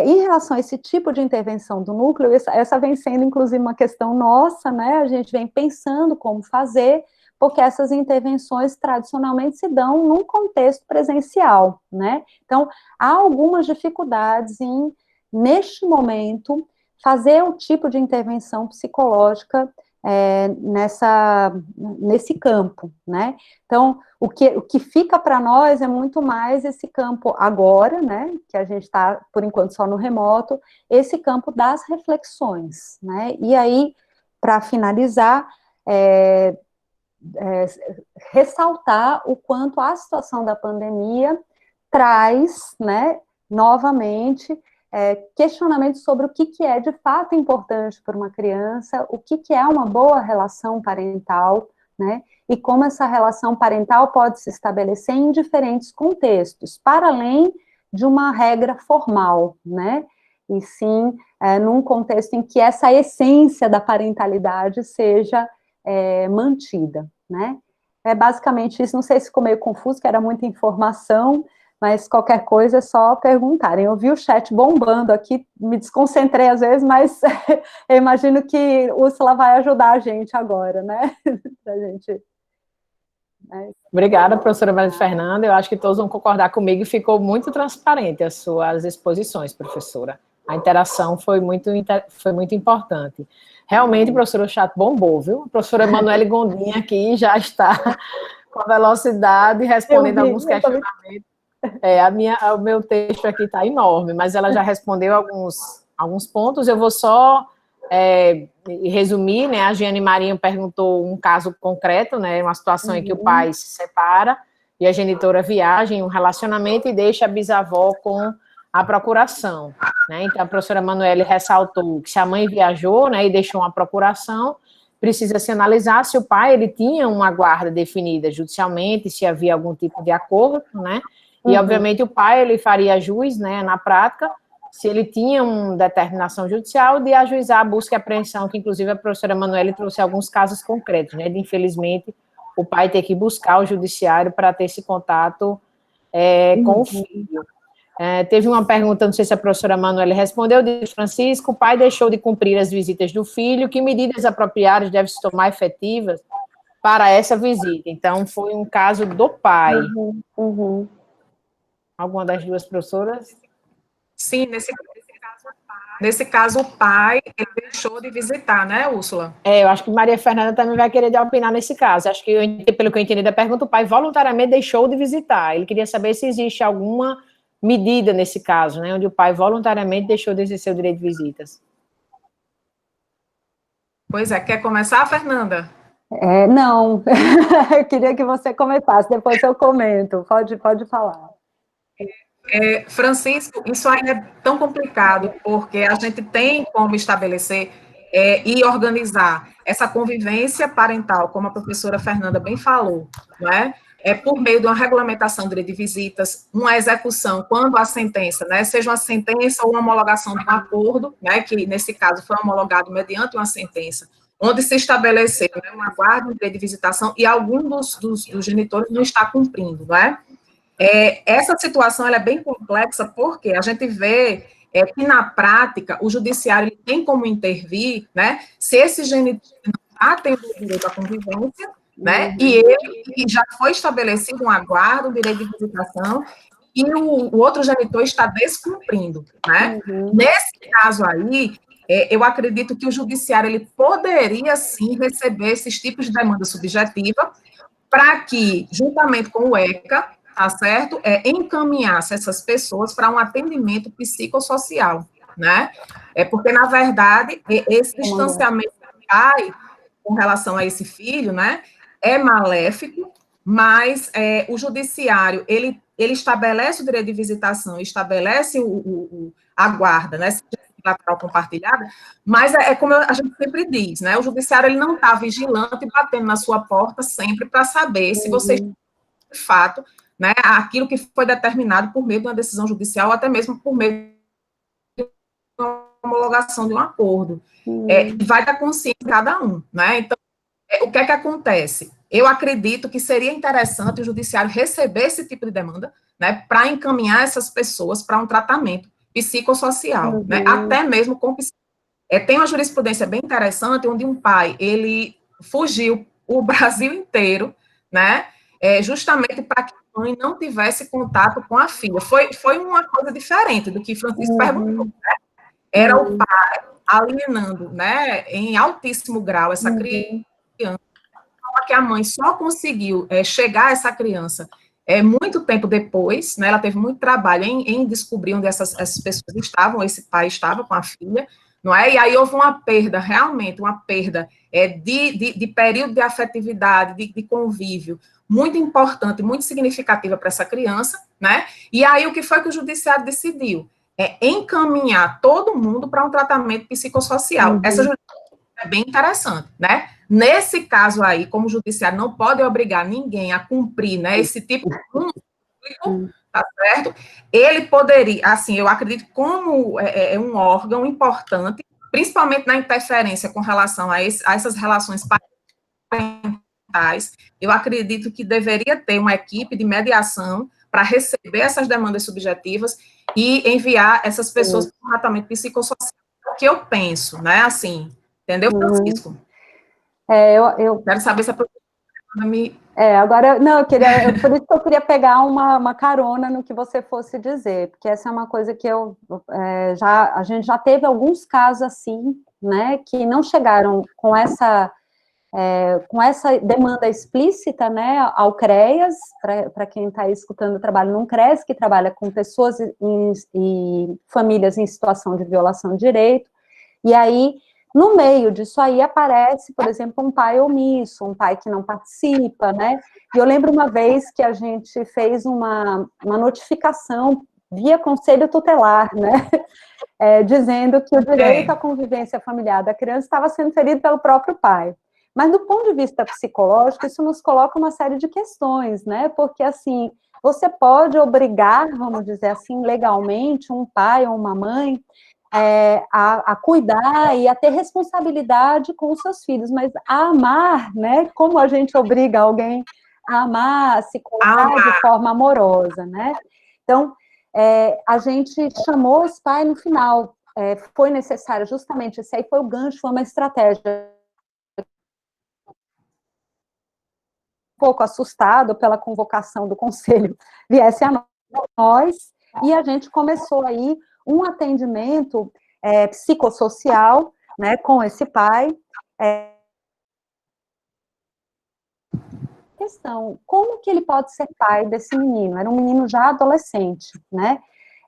Em relação a esse tipo de intervenção do núcleo, essa vem sendo, inclusive, uma questão nossa, né? A gente vem pensando como fazer, porque essas intervenções tradicionalmente se dão num contexto presencial, né? Então, há algumas dificuldades neste momento, fazer o tipo de intervenção psicológica nesse campo, né? Então, o que fica para nós é muito mais esse campo agora, né, que a gente está, por enquanto, só no remoto, esse campo das reflexões, né? E aí, para finalizar, ressaltar o quanto a situação da pandemia traz, né, novamente, questionamentos sobre o que é de fato importante para uma criança, o que é uma boa relação parental, né, e como essa relação parental pode se estabelecer em diferentes contextos, para além de uma regra formal, né, e sim num contexto em que essa essência da parentalidade seja mantida, né. É basicamente isso, não sei se ficou meio confuso, que era muita informação, mas qualquer coisa é só perguntarem. Eu vi o chat bombando aqui, me desconcentrei às vezes, mas eu imagino que Úrsula vai ajudar a gente agora, né? Pra gente. Obrigada, professora Maria Fernanda. Eu acho que todos vão concordar comigo, ficou muito transparente as suas exposições, professora. A interação foi muito importante. Realmente, professora, o chat bombou, viu? A professora Emanuele Gondim aqui já está com a velocidade, respondendo alguns questionamentos. O meu texto aqui está enorme, mas ela já respondeu alguns pontos. Eu vou só resumir, né? A Giane Marinho perguntou um caso concreto, né? Uma situação em que o pai se separa e a genitora viaja em um relacionamento e deixa a bisavó com a procuração, né? Então, a professora Emanuele ressaltou que se a mãe viajou, né, e deixou uma procuração, precisa se analisar se o pai ele tinha uma guarda definida judicialmente, se havia algum tipo de acordo, né? E, obviamente, o pai, ele faria jus, né, na prática, se ele tinha uma determinação judicial de ajuizar a busca e apreensão, que, inclusive, a professora Emanuele trouxe alguns casos concretos, né, de, infelizmente, o pai ter que buscar o judiciário para ter esse contato com o filho. Teve uma pergunta, não sei se a professora Emanuele respondeu, de Francisco: o pai deixou de cumprir as visitas do filho, que medidas apropriadas devem se tomar efetivas para essa visita? Então, foi um caso do pai. Alguma das duas professoras? Sim, nesse caso o pai ele deixou de visitar, né, Úrsula? Eu acho que Maria Fernanda também vai querer opinar nesse caso. Acho que, pelo que eu entendi da pergunta, o pai voluntariamente deixou de visitar. Ele queria saber se existe alguma medida nesse caso, né, onde o pai voluntariamente deixou de exercer o direito de visitas. Pois é, quer começar, Fernanda? Não, eu queria que você comentasse, depois eu comento, pode falar. Francisco, isso aí é tão complicado, porque a gente tem como estabelecer e organizar essa convivência parental, como a professora Fernanda bem falou, não é? Por meio de uma regulamentação de direito de visitas, uma execução, quando a sentença, né, seja uma sentença ou uma homologação de um acordo, né, que nesse caso foi homologado mediante uma sentença, onde se estabeleceu, né, uma guarda, um direito de visitação, e algum dos genitores não está cumprindo, não é? Essa situação ela é bem complexa, porque a gente vê que, na prática, o judiciário ele tem como intervir, né, se esse genitor não está tendo o direito à convivência, né, e já foi estabelecido um aguardo, um direito de visitação, e o outro genitor está descumprindo, né? Nesse caso aí, eu acredito que o judiciário ele poderia, sim, receber esses tipos de demanda subjetiva, para que, juntamente com o ECA, tá certo? Encaminhasse essas pessoas para um atendimento psicossocial, né? Porque, na verdade, esse distanciamento do pai com relação a esse filho, né, é maléfico, mas o judiciário, ele estabelece o direito de visitação, estabelece a guarda, né, lateral compartilhada, mas como a gente sempre diz, né, o judiciário ele não está vigilante e batendo na sua porta sempre para saber se você está, de fato, né, aquilo que foi determinado por meio de uma decisão judicial ou até mesmo por meio de uma homologação de um acordo. Vai da consciência de cada um, né? Então, o que é que acontece? Eu acredito que seria interessante o judiciário receber esse tipo de demanda, né, para encaminhar essas pessoas para um tratamento psicossocial, né, até mesmo com tem uma jurisprudência bem interessante, onde um pai, ele fugiu o Brasil inteiro, né, justamente para que a mãe não tivesse contato com a filha. Foi uma coisa diferente do que Francisco perguntou, né? Era o pai alienando, né, em altíssimo grau essa criança, que a mãe só conseguiu chegar a essa criança muito tempo depois, né, ela teve muito trabalho em descobrir onde essas pessoas estavam, esse pai estava com a filha, não é? E aí houve uma perda, realmente, uma perda de período de afetividade, de convívio, muito importante, muito significativa para essa criança, né? E aí o que foi que o judiciário decidiu? Encaminhar todo mundo para um tratamento psicossocial. Essa é bem interessante, né? Nesse caso aí, como o judiciário não pode obrigar ninguém a cumprir, né, esse tipo de público, tá certo? Ele poderia, assim, eu acredito que como um órgão importante, principalmente na interferência com relação a essas relações parentais, eu acredito que deveria ter uma equipe de mediação para receber essas demandas subjetivas e enviar essas pessoas para o tratamento psicossocial. O que eu penso, né, assim, entendeu, Francisco? Eu quero saber se a professora me... agora, não, eu queria, por isso que eu queria pegar uma carona no que você fosse dizer, porque essa é uma coisa que a gente já teve alguns casos assim, né, que não chegaram com essa demanda explícita, né, ao CREAS, para quem está escutando o trabalho no CREAS, que trabalha com pessoas e famílias em situação de violação de direito, e aí, no meio disso aí, aparece, por exemplo, um pai omisso, um pai que não participa, né, e eu lembro uma vez que a gente fez uma notificação via conselho tutelar, né, dizendo que o direito à convivência familiar da criança estava sendo ferido pelo próprio pai. Mas, do ponto de vista psicológico, isso nos coloca uma série de questões, né? Porque, assim, você pode obrigar, vamos dizer assim, legalmente, um pai ou uma mãe a cuidar e a ter responsabilidade com os seus filhos, mas a amar, né? Como a gente obriga alguém a amar, a se colocar de forma amorosa, né? Então, a gente chamou esse pai no final. Foi necessário, justamente, esse aí foi o gancho, foi uma estratégia pouco assustado pela convocação do conselho, viesse a nós, e a gente começou aí um atendimento psicossocial, né, com esse pai. Questão, como que ele pode ser pai desse menino? Era um menino já adolescente, né?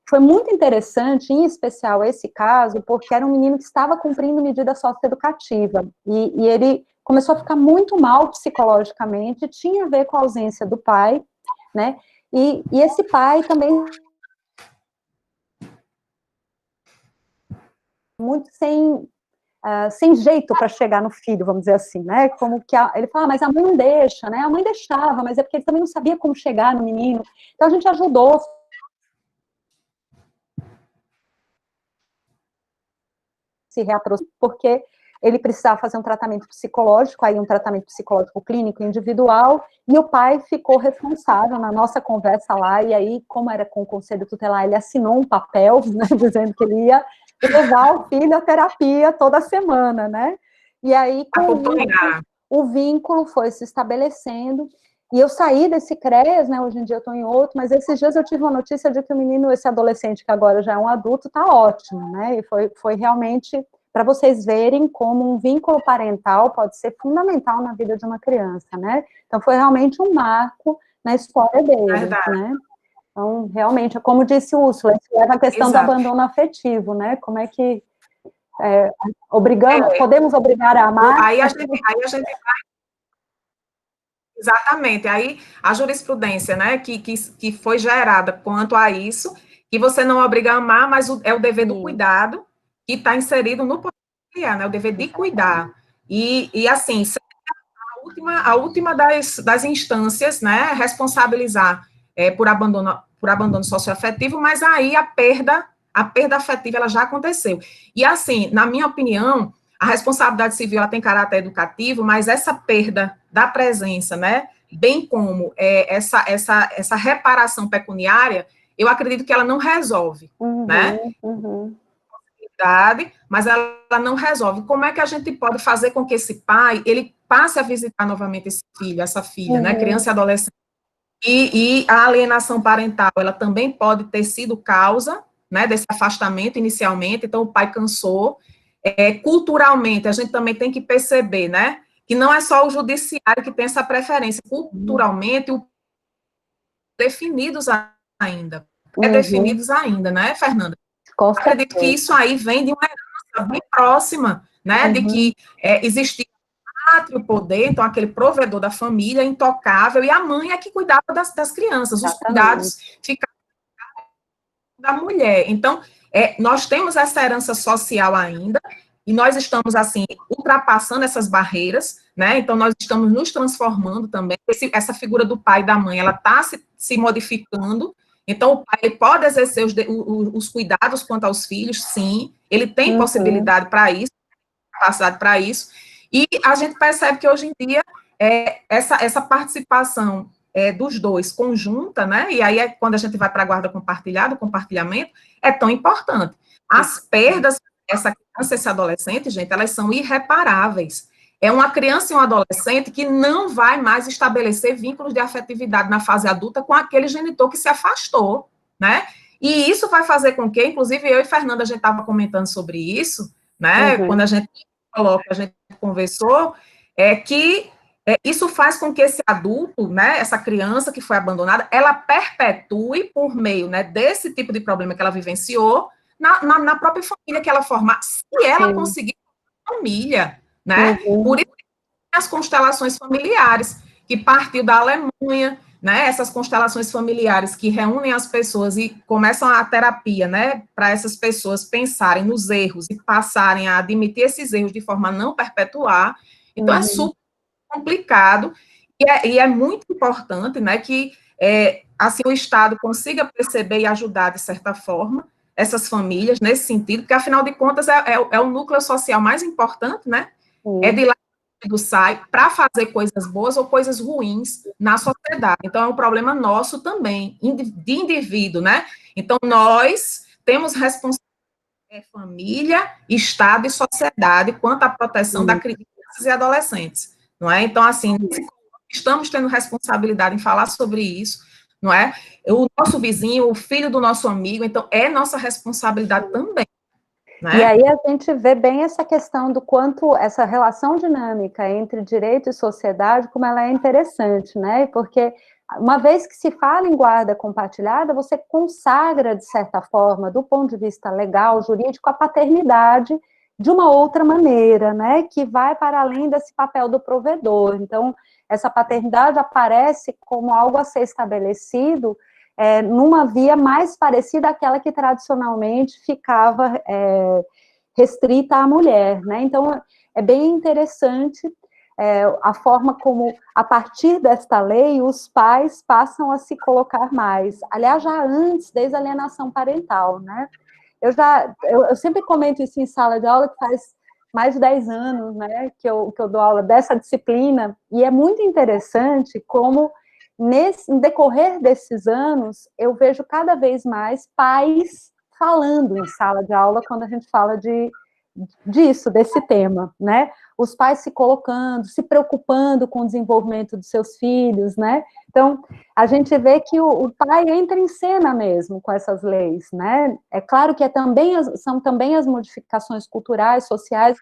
Foi muito interessante, em especial esse caso, porque era um menino que estava cumprindo medida socioeducativa, e ele começou a ficar muito mal psicologicamente, tinha a ver com a ausência do pai, né, e esse pai também muito sem jeito para chegar no filho, vamos dizer assim, né, como que ele fala, mas a mãe não deixa, né, a mãe deixava, mas é porque ele também não sabia como chegar no menino, então a gente ajudou, se reaproximar, porque ele precisava fazer um tratamento psicológico, aí um tratamento psicológico clínico individual, e o pai ficou responsável na nossa conversa lá, e aí, como era com o conselho tutelar, ele assinou um papel, né, dizendo que ele ia levar o filho à terapia toda semana, né? E aí, com isso, o vínculo foi se foi e eu saí desse CREAS, né, hoje em dia eu estou em outro, mas esses dias eu tive uma notícia de que o menino, esse adolescente que agora já é um adulto, está ótimo, né, e foi realmente para vocês verem como um vínculo parental pode ser fundamental na vida de uma criança, né, então foi realmente um marco na história dele, né, então realmente, como disse Úrsula, isso leva a questão do abandono afetivo, né, como é que podemos obrigar a amar? Aí a gente Exatamente. Aí a jurisprudência, né, que foi gerada quanto a isso, que você não obriga a amar, mas é o dever do cuidado que está inserido no poder familiar, né, o dever de cuidar. E assim, a última das instâncias, né, responsabilizar por abandono socioafetivo, mas aí a perda afetiva ela já aconteceu. E assim, na minha opinião, a responsabilidade civil ela tem caráter educativo, mas essa perda da presença, né, bem como essa reparação pecuniária, eu acredito que ela não resolve, né? Mas ela não resolve. Como é que a gente pode fazer com que esse pai, ele passe a visitar novamente esse filho, essa filha, né, criança e adolescente? E a alienação parental, ela também pode ter sido causa, né, desse afastamento inicialmente, então o pai cansou. Culturalmente, a gente também tem que perceber, né, que não é só o judiciário que tem essa preferência, culturalmente, definidos ainda, definidos ainda, né, Fernanda? Acredito que isso aí vem de uma herança bem próxima, né, de que existia o poder, então aquele provedor da família, intocável, e a mãe é que cuidava das crianças, os cuidados ficavam da mulher. Então, nós temos essa herança social ainda, e nós estamos, assim, ultrapassando essas barreiras, né, então nós estamos nos transformando também, essa figura do pai e da mãe, ela está se modificando, então o pai ele pode exercer os cuidados quanto aos filhos, sim, ele tem possibilidade para isso, capacidade para isso, e a gente percebe que hoje em dia essa participação dos dois conjunta, né? E aí quando a gente vai para a guarda compartilhada, o compartilhamento é tão importante. As perdas dessa criança, esse adolescente, gente, elas são irreparáveis. É uma criança e um adolescente que não vai mais estabelecer vínculos de afetividade na fase adulta com aquele genitor que se afastou, né? E isso vai fazer com que, inclusive eu e Fernanda, a gente estava comentando sobre isso, né? Quando a gente conversou, que isso faz com que esse adulto, né, essa criança que foi abandonada, ela perpetue por meio, né, desse tipo de problema que ela vivenciou na própria família que ela formar, se ela conseguir família, né? Por isso as constelações familiares, que partiu da Alemanha, né, essas constelações familiares que reúnem as pessoas e começam a terapia, né, para essas pessoas pensarem nos erros e passarem a admitir esses erros de forma a não perpetuar. Então, é super complicado e é muito importante, né, que assim o Estado consiga perceber e ajudar, de certa forma, essas famílias nesse sentido, porque, afinal de contas, é o núcleo social mais importante, né, é de lá do sai para fazer coisas boas ou coisas ruins na sociedade. Então, é um problema nosso também, de indivíduo, né? Então, nós temos responsabilidade família, Estado e sociedade quanto à proteção da crianças e adolescentes, não é? Então, assim, estamos tendo responsabilidade em falar sobre isso, não é? O nosso vizinho, o filho do nosso amigo, então, é nossa responsabilidade também. Né? E aí a gente vê bem essa questão do quanto essa relação dinâmica entre direito e sociedade, como ela é interessante, né? Porque uma vez que se fala em guarda compartilhada, você consagra, de certa forma, do ponto de vista legal, jurídico, a paternidade de uma outra maneira, né? Que vai para além desse papel do provedor. Então, essa paternidade aparece como algo a ser estabelecido numa via mais parecida àquela que tradicionalmente ficava restrita à mulher, né? Então, é bem interessante a forma como, a partir desta lei, os pais passam a se colocar mais. Aliás, já antes, desde a alienação parental, né? Eu sempre comento isso em sala de aula, que faz mais de 10 anos, né, que eu dou aula dessa disciplina, e é muito interessante como, no decorrer desses anos, eu vejo cada vez mais pais falando em sala de aula quando a gente fala desse tema, né? Os pais se colocando, se preocupando com o desenvolvimento dos seus filhos, né? Então, a gente vê que o pai entra em cena mesmo com essas leis, né? É claro que são também as modificações culturais, sociais,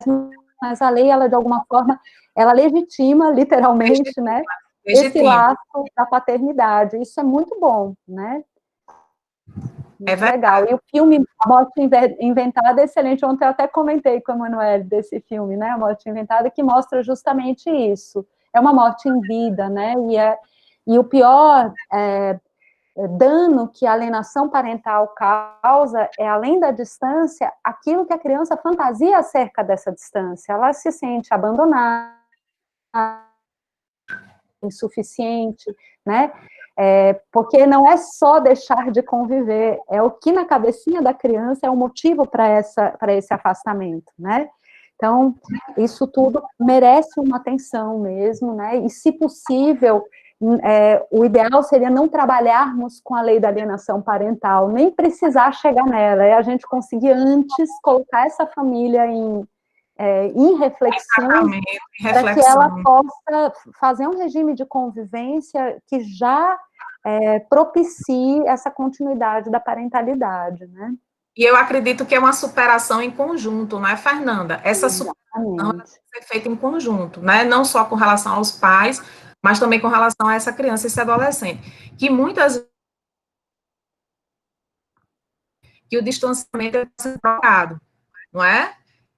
mas a lei, ela de alguma forma, ela legitima, literalmente, né? Esse laço da paternidade. Isso é muito bom, né? É legal. E o filme A Morte Inventada é excelente. Ontem eu até comentei com a Emanuele desse filme, né? A Morte Inventada, que mostra justamente isso. É uma morte em vida, né? E o pior dano que a alienação parental causa é, além da distância, aquilo que a criança fantasia acerca dessa distância. Ela se sente abandonada, insuficiente, né? Porque não é só deixar de conviver, é o que na cabecinha da criança é o motivo para esse afastamento, né? Então, isso tudo merece uma atenção mesmo, né? E, se possível, o ideal seria não trabalharmos com a lei da alienação parental, nem precisar chegar nela, é a gente conseguir antes colocar essa família em reflexão, para que ela possa fazer um regime de convivência que já propicie essa continuidade da parentalidade, né? E eu acredito que é uma superação em conjunto, não é, Fernanda? Essa superação tem que ser feita em conjunto, né? Não só com relação aos pais, mas também com relação a essa criança e esse adolescente, que muitas vezes que o distanciamento é provocado, não é?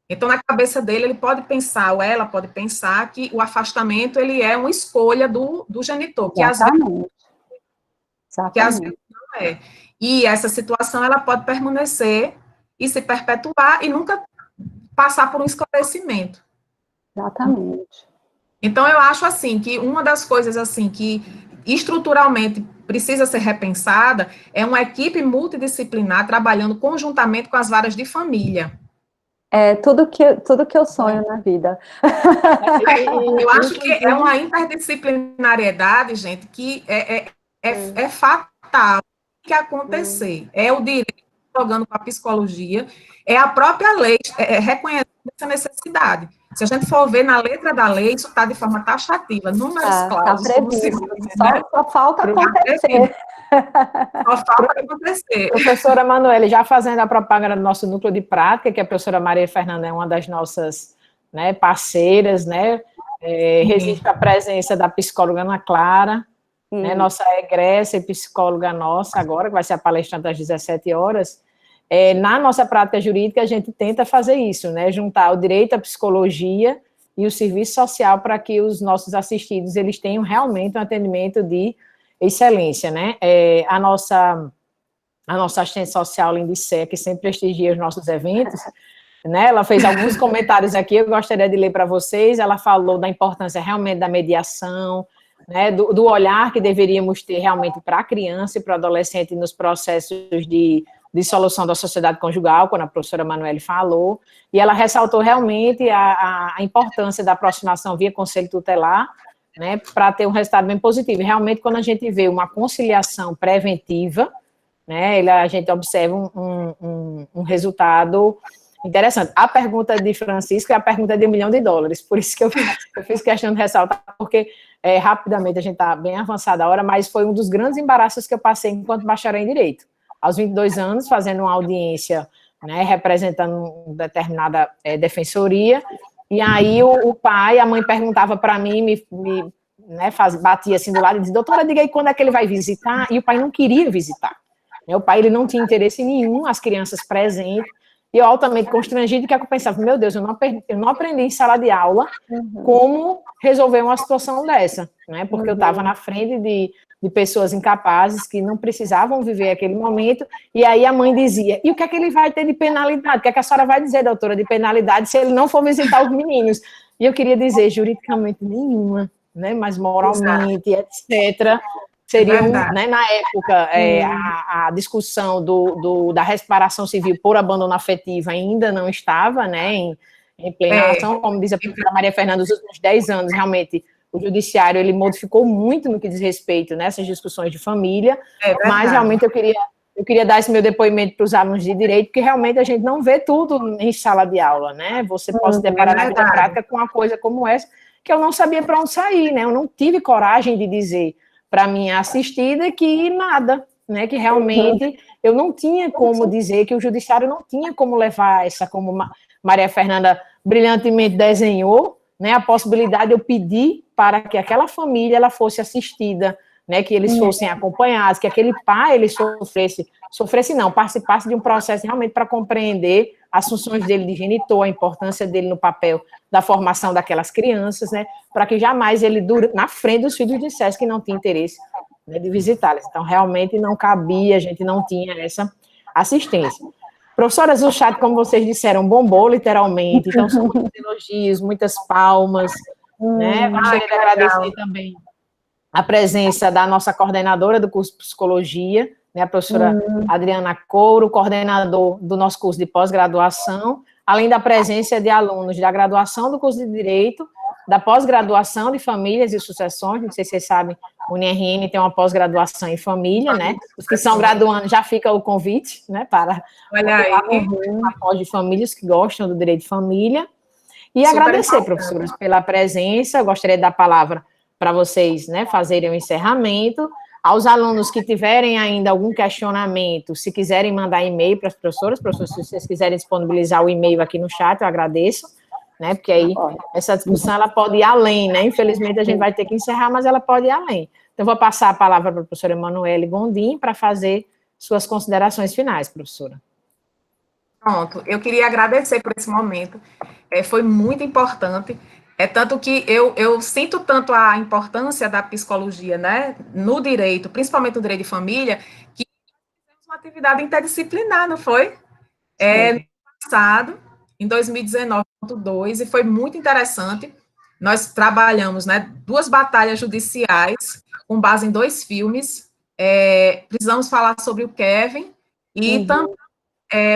Então, na cabeça dele, ele pode pensar, ou ela pode pensar, que o afastamento, ele é uma escolha do genitor, que às vezes não é. E essa situação, ela pode permanecer e se perpetuar e nunca passar por um esclarecimento. Exatamente. Então, eu acho, assim, que uma das coisas, assim, que estruturalmente precisa ser repensada é uma equipe multidisciplinar trabalhando conjuntamente com as varas de família. Tudo que eu sonho na vida. Eu acho que é uma interdisciplinariedade, gente, que é fatal que acontecer. É o direito jogando com a psicologia, é a própria lei reconhecendo essa necessidade. Se a gente for ver na letra da lei, isso está de forma taxativa, números cláusulas. Está previsto, só falta acontecer. Só falta acontecer. Professora Emanuele, já fazendo a propaganda do nosso núcleo de prática, que a professora Maria Fernanda é uma das nossas, né, parceiras, né, resiste a presença da psicóloga Ana Clara, né, nossa egressa e psicóloga nossa agora, que vai ser a palestrante às 17 horas. Na nossa prática jurídica, a gente tenta fazer isso, né, juntar o direito à psicologia e o serviço social para que os nossos assistidos, eles tenham realmente um atendimento de excelência, né? A nossa assistente social, Lindicé, que sempre prestigia os nossos eventos, né? Ela fez alguns comentários aqui, eu gostaria de ler para vocês. Ela falou da importância realmente da mediação, né? Do olhar que deveríamos ter realmente para a criança e para o adolescente nos processos de dissolução da sociedade conjugal, quando a professora Emanuele falou, e ela ressaltou realmente a importância da aproximação via conselho tutelar, né, para ter um resultado bem positivo. Realmente, quando a gente vê uma conciliação preventiva, né, a gente observa um resultado interessante. A pergunta de Francisco é a pergunta de $1 milhão, por isso que eu fiz questão de ressaltar, porque rapidamente a gente está bem avançada a hora, mas foi um dos grandes embaraços que eu passei enquanto bacharel em Direito. Aos 22 anos, fazendo uma audiência, né, representando uma determinada defensoria, e aí o pai, a mãe perguntava para mim, né, batia assim do lado e dizia, doutora, diga aí quando é que ele vai visitar, e o pai não queria visitar. O pai, ele não tinha interesse nenhum, as crianças presentes, e eu altamente constrangido, que eu pensava, meu Deus, eu não aprendi em sala de aula como resolver uma situação dessa, né, porque eu estava na frente de pessoas incapazes, que não precisavam viver aquele momento, e aí a mãe dizia, e o que é que ele vai ter de penalidade? O que é que a senhora vai dizer, doutora, de penalidade, se ele não for visitar os meninos? E eu queria dizer, juridicamente nenhuma, né, mas moralmente, etc., seriam, né, na época, a discussão da reparação civil por abandono afetivo ainda não estava, né, em plena ação, como diz a professora Maria Fernanda, nos últimos 10 anos, realmente, o judiciário, ele modificou muito no que diz respeito nessas discussões de família, mas realmente eu queria dar esse meu depoimento para os alunos de direito, porque realmente a gente não vê tudo em sala de aula, né? Você pode se deparar na vida prática com uma coisa como essa, que eu não sabia para onde sair, né? Eu não tive coragem de dizer para minha assistida que nada, né? Que realmente eu não tinha como dizer, que o judiciário não tinha como levar essa, como Maria Fernanda brilhantemente desenhou, né? A possibilidade de eu pedir para que aquela família ela fosse assistida, né, que eles fossem acompanhados, que aquele pai ele participasse de um processo realmente para compreender as funções dele de genitor, a importância dele no papel da formação daquelas crianças, né, para que jamais ele, na frente dos filhos, dissesse que não tinha interesse, né, de visitá-los. Então, realmente não cabia, a gente não tinha essa assistência. Professoras, o chat, como vocês disseram, bombou literalmente, então são muitos elogios, muitas palmas, né, gostaria de agradecer também a presença da nossa coordenadora do curso de Psicologia, né, a professora Adriana Couro, coordenador do nosso curso de pós-graduação, além da presença de alunos da graduação do curso de Direito, da pós-graduação de Famílias e Sucessões, não sei se vocês sabem, o UniRN tem uma pós-graduação em família, né, os que são graduandos já fica o convite, né, para a pós de famílias que gostam do direito de família, e agradecer, professoras, pela presença. Eu gostaria de dar a palavra para vocês, né, fazerem o encerramento. Aos alunos que tiverem ainda algum questionamento, se quiserem mandar e-mail para as professoras, se vocês quiserem disponibilizar o e-mail aqui no chat, eu agradeço, né, porque aí essa discussão ela pode ir além, né, infelizmente a gente vai ter que encerrar, mas ela pode ir além. Então, vou passar a palavra para a professora Emanuele Gondim para fazer suas considerações finais, professora. Pronto, eu queria agradecer por esse momento, foi muito importante. Tanto que eu sinto tanto a importância da psicologia, né, no direito, principalmente no direito de família, que fizemos uma atividade interdisciplinar, não foi? No passado, em 2019.2, e foi muito interessante. Nós trabalhamos, né, 2 batalhas judiciais, com base em 2 filmes. Precisamos falar sobre o Kevin, e também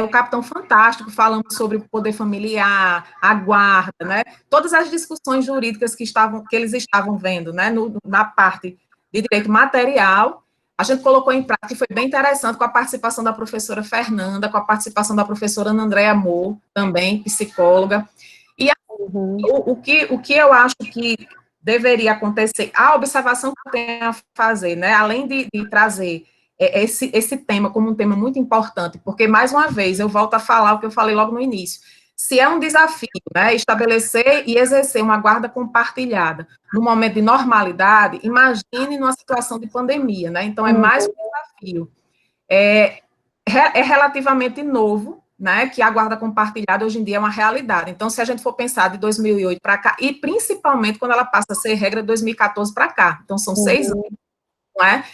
o Capitão Fantástico, falamos sobre o poder familiar, a guarda, né? Todas as discussões jurídicas que eles estavam vendo, né? Na parte de direito material, a gente colocou em prática, e foi bem interessante, com a participação da professora Fernanda, com a participação da professora Ana Andréa Moore, também psicóloga. E o que eu acho que deveria acontecer, a observação que eu tenho a fazer, né? Além de trazer esse tema como um tema muito importante, porque, mais uma vez, eu volto a falar o que eu falei logo no início. Se é um desafio, né, estabelecer e exercer uma guarda compartilhada no momento de normalidade, imagine numa situação de pandemia, né? Então, é mais um desafio. É relativamente novo, né, que a guarda compartilhada hoje em dia é uma realidade. Então, se a gente for pensar de 2008 para cá, e principalmente quando ela passa a ser regra de 2014 para cá, então são 6 anos, não é?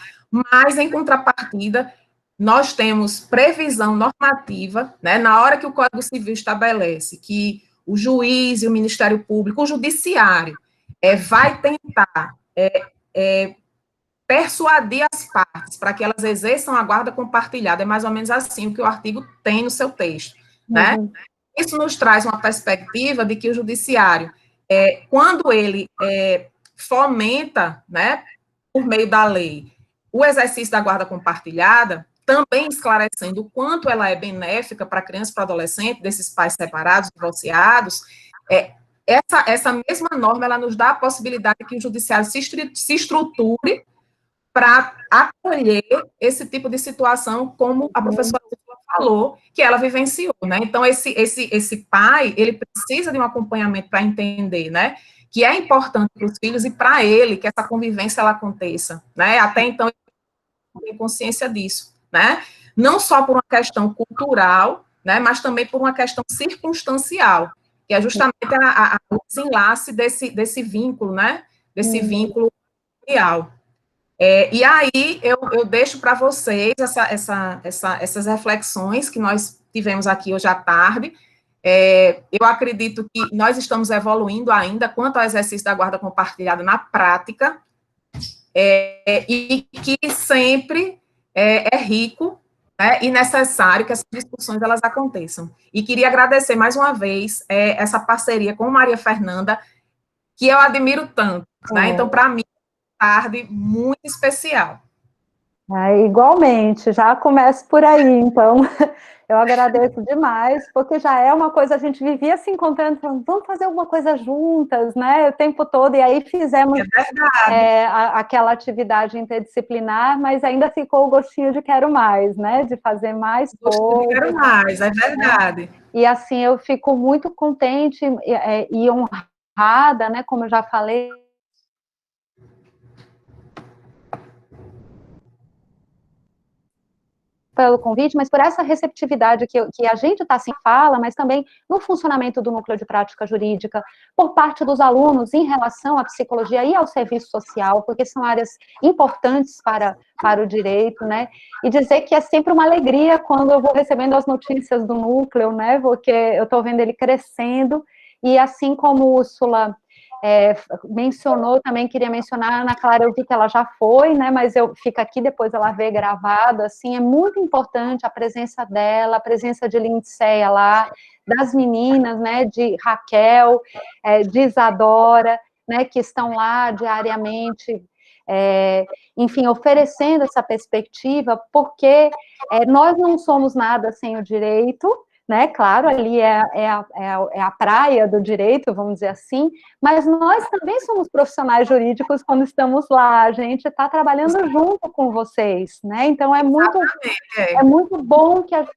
Mas, em contrapartida, nós temos previsão normativa, né, na hora que o Código Civil estabelece que o juiz e o Ministério Público, o Judiciário, vai tentar persuadir as partes para que elas exerçam a guarda compartilhada, é mais ou menos assim o que o artigo tem no seu texto, né? Isso nos traz uma perspectiva de que o Judiciário, quando ele fomenta, né, por meio da lei, o exercício da guarda compartilhada, também esclarecendo o quanto ela é benéfica para criança e para adolescente, desses pais separados, divorciados, essa mesma norma, ela nos dá a possibilidade de que o judiciário se estruture para acolher esse tipo de situação, como a professora falou, que ela vivenciou, né? Então, esse pai, ele precisa de um acompanhamento para entender, né, que é importante para os filhos e para ele que essa convivência ela aconteça, né? Até então, ele tem consciência disso, né? Não só por uma questão cultural, né, mas também por uma questão circunstancial, que é justamente o desenlace desse vínculo, né? Desse vínculo real. E aí eu deixo para vocês essas reflexões que nós tivemos aqui hoje à tarde. Eu acredito que nós estamos evoluindo ainda quanto ao exercício da guarda compartilhada na prática, e que sempre é rico né, e necessário que essas discussões elas aconteçam. E queria agradecer mais uma vez essa parceria com Maria Fernanda, que eu admiro tanto, né? Então, para mim, tarde muito especial. Igualmente, já começo por aí, então, eu agradeço demais, porque já é uma coisa, a gente vivia se encontrando, falando, vamos fazer alguma coisa juntas, né, o tempo todo, e aí fizemos aquela atividade interdisciplinar, mas ainda ficou o gostinho de quero mais, né, de fazer mais coisas. Quero mais, é verdade. E assim, eu fico muito contente e honrada, né, como eu já falei, pelo convite, mas por essa receptividade que a gente está sem fala, mas também no funcionamento do núcleo de prática jurídica, por parte dos alunos em relação à psicologia e ao serviço social, porque são áreas importantes para o direito, né, e dizer que é sempre uma alegria quando eu vou recebendo as notícias do núcleo, né, porque eu estou vendo ele crescendo, e assim como Úrsula mencionou, também queria mencionar a Ana Clara, eu vi que ela já foi, né, mas fica aqui, depois ela vê gravado, assim, é muito importante a presença dela, a presença de Lindseia lá, das meninas, né, de Raquel, de Isadora, né, que estão lá diariamente, enfim, oferecendo essa perspectiva, porque nós não somos nada sem o direito, né, claro, ali é a praia do direito, vamos dizer assim, mas nós também somos profissionais jurídicos quando estamos lá, a gente está trabalhando junto com vocês, né, então é muito bom que a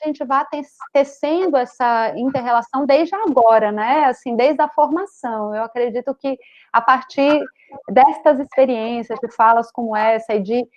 gente vá tecendo essa inter-relação desde agora, né, assim, desde a formação. Eu acredito que a partir destas experiências, de falas como essa, e de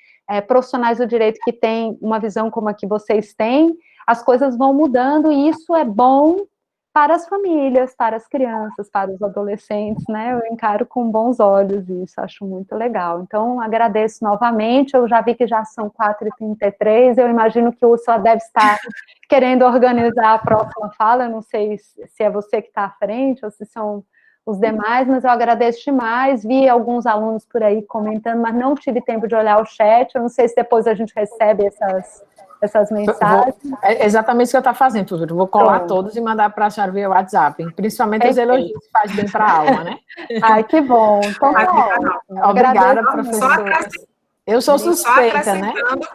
profissionais do direito que têm uma visão como a que vocês têm, as coisas vão mudando, e isso é bom para as famílias, para as crianças, para os adolescentes, né, eu encaro com bons olhos isso, acho muito legal. Então, agradeço novamente, eu já vi que já são 4h33, eu imagino que o Úrsula deve estar querendo organizar a próxima fala, eu não sei se é você que está à frente, ou se são os demais, mas eu agradeço demais, vi alguns alunos por aí comentando, mas não tive tempo de olhar o chat, eu não sei se depois a gente recebe essas mensagens. É exatamente isso que eu estou fazendo, Tudo. Eu vou colar todos e mandar para a senhora via WhatsApp, principalmente os elogios que faz bem para a alma, né? Ai, que bom. Então, obrigada, professora. Eu sou suspeita, né?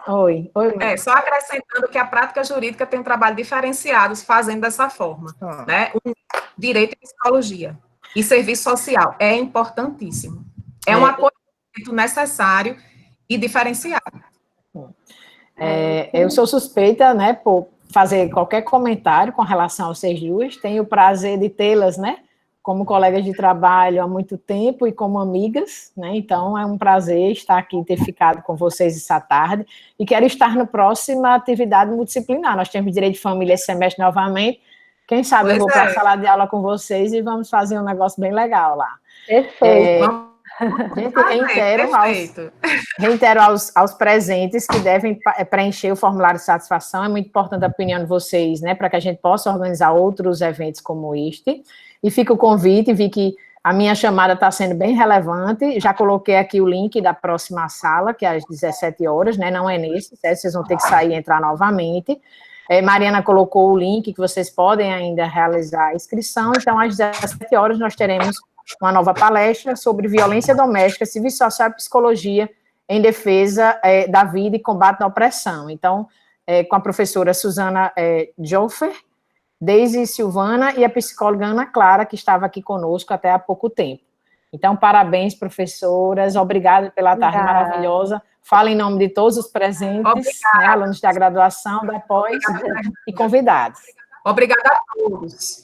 Oi. Só acrescentando que a prática jurídica tem um trabalho diferenciado fazendo dessa forma, né? O direito e psicologia e serviço social é importantíssimo. É um acolhimento necessário e diferenciado. Eu sou suspeita, né, por fazer qualquer comentário com relação aos CEJUs, tenho o prazer de tê-las, né, como colegas de trabalho há muito tempo e como amigas, né, então é um prazer estar aqui, ter ficado com vocês essa tarde, e quero estar na próxima atividade multidisciplinar, nós temos direito de família esse semestre novamente, quem sabe eu vou para a sala de aula com vocês e vamos fazer um negócio bem legal lá. Perfeito. Reitero aos presentes que devem preencher o formulário de satisfação, é muito importante a opinião de vocês, né, para que a gente possa organizar outros eventos como este, e fica o convite, vi que a minha chamada está sendo bem relevante, já coloquei aqui o link da próxima sala, que é às 17 horas, né, não é nesse, certo? Vocês vão ter que sair e entrar novamente. Mariana colocou o link que vocês podem ainda realizar a inscrição, então às 17 horas nós teremos uma nova palestra sobre violência doméstica, serviço social e psicologia em defesa da vida e combate à opressão. Então, com a professora Suzana Joffer, Deise Silvana e a psicóloga Ana Clara, que estava aqui conosco até há pouco tempo. Então, parabéns, professoras, obrigada pela tarde maravilhosa. Fala em nome de todos os presentes, né, alunos da graduação, da pós e convidados. Obrigada a todos.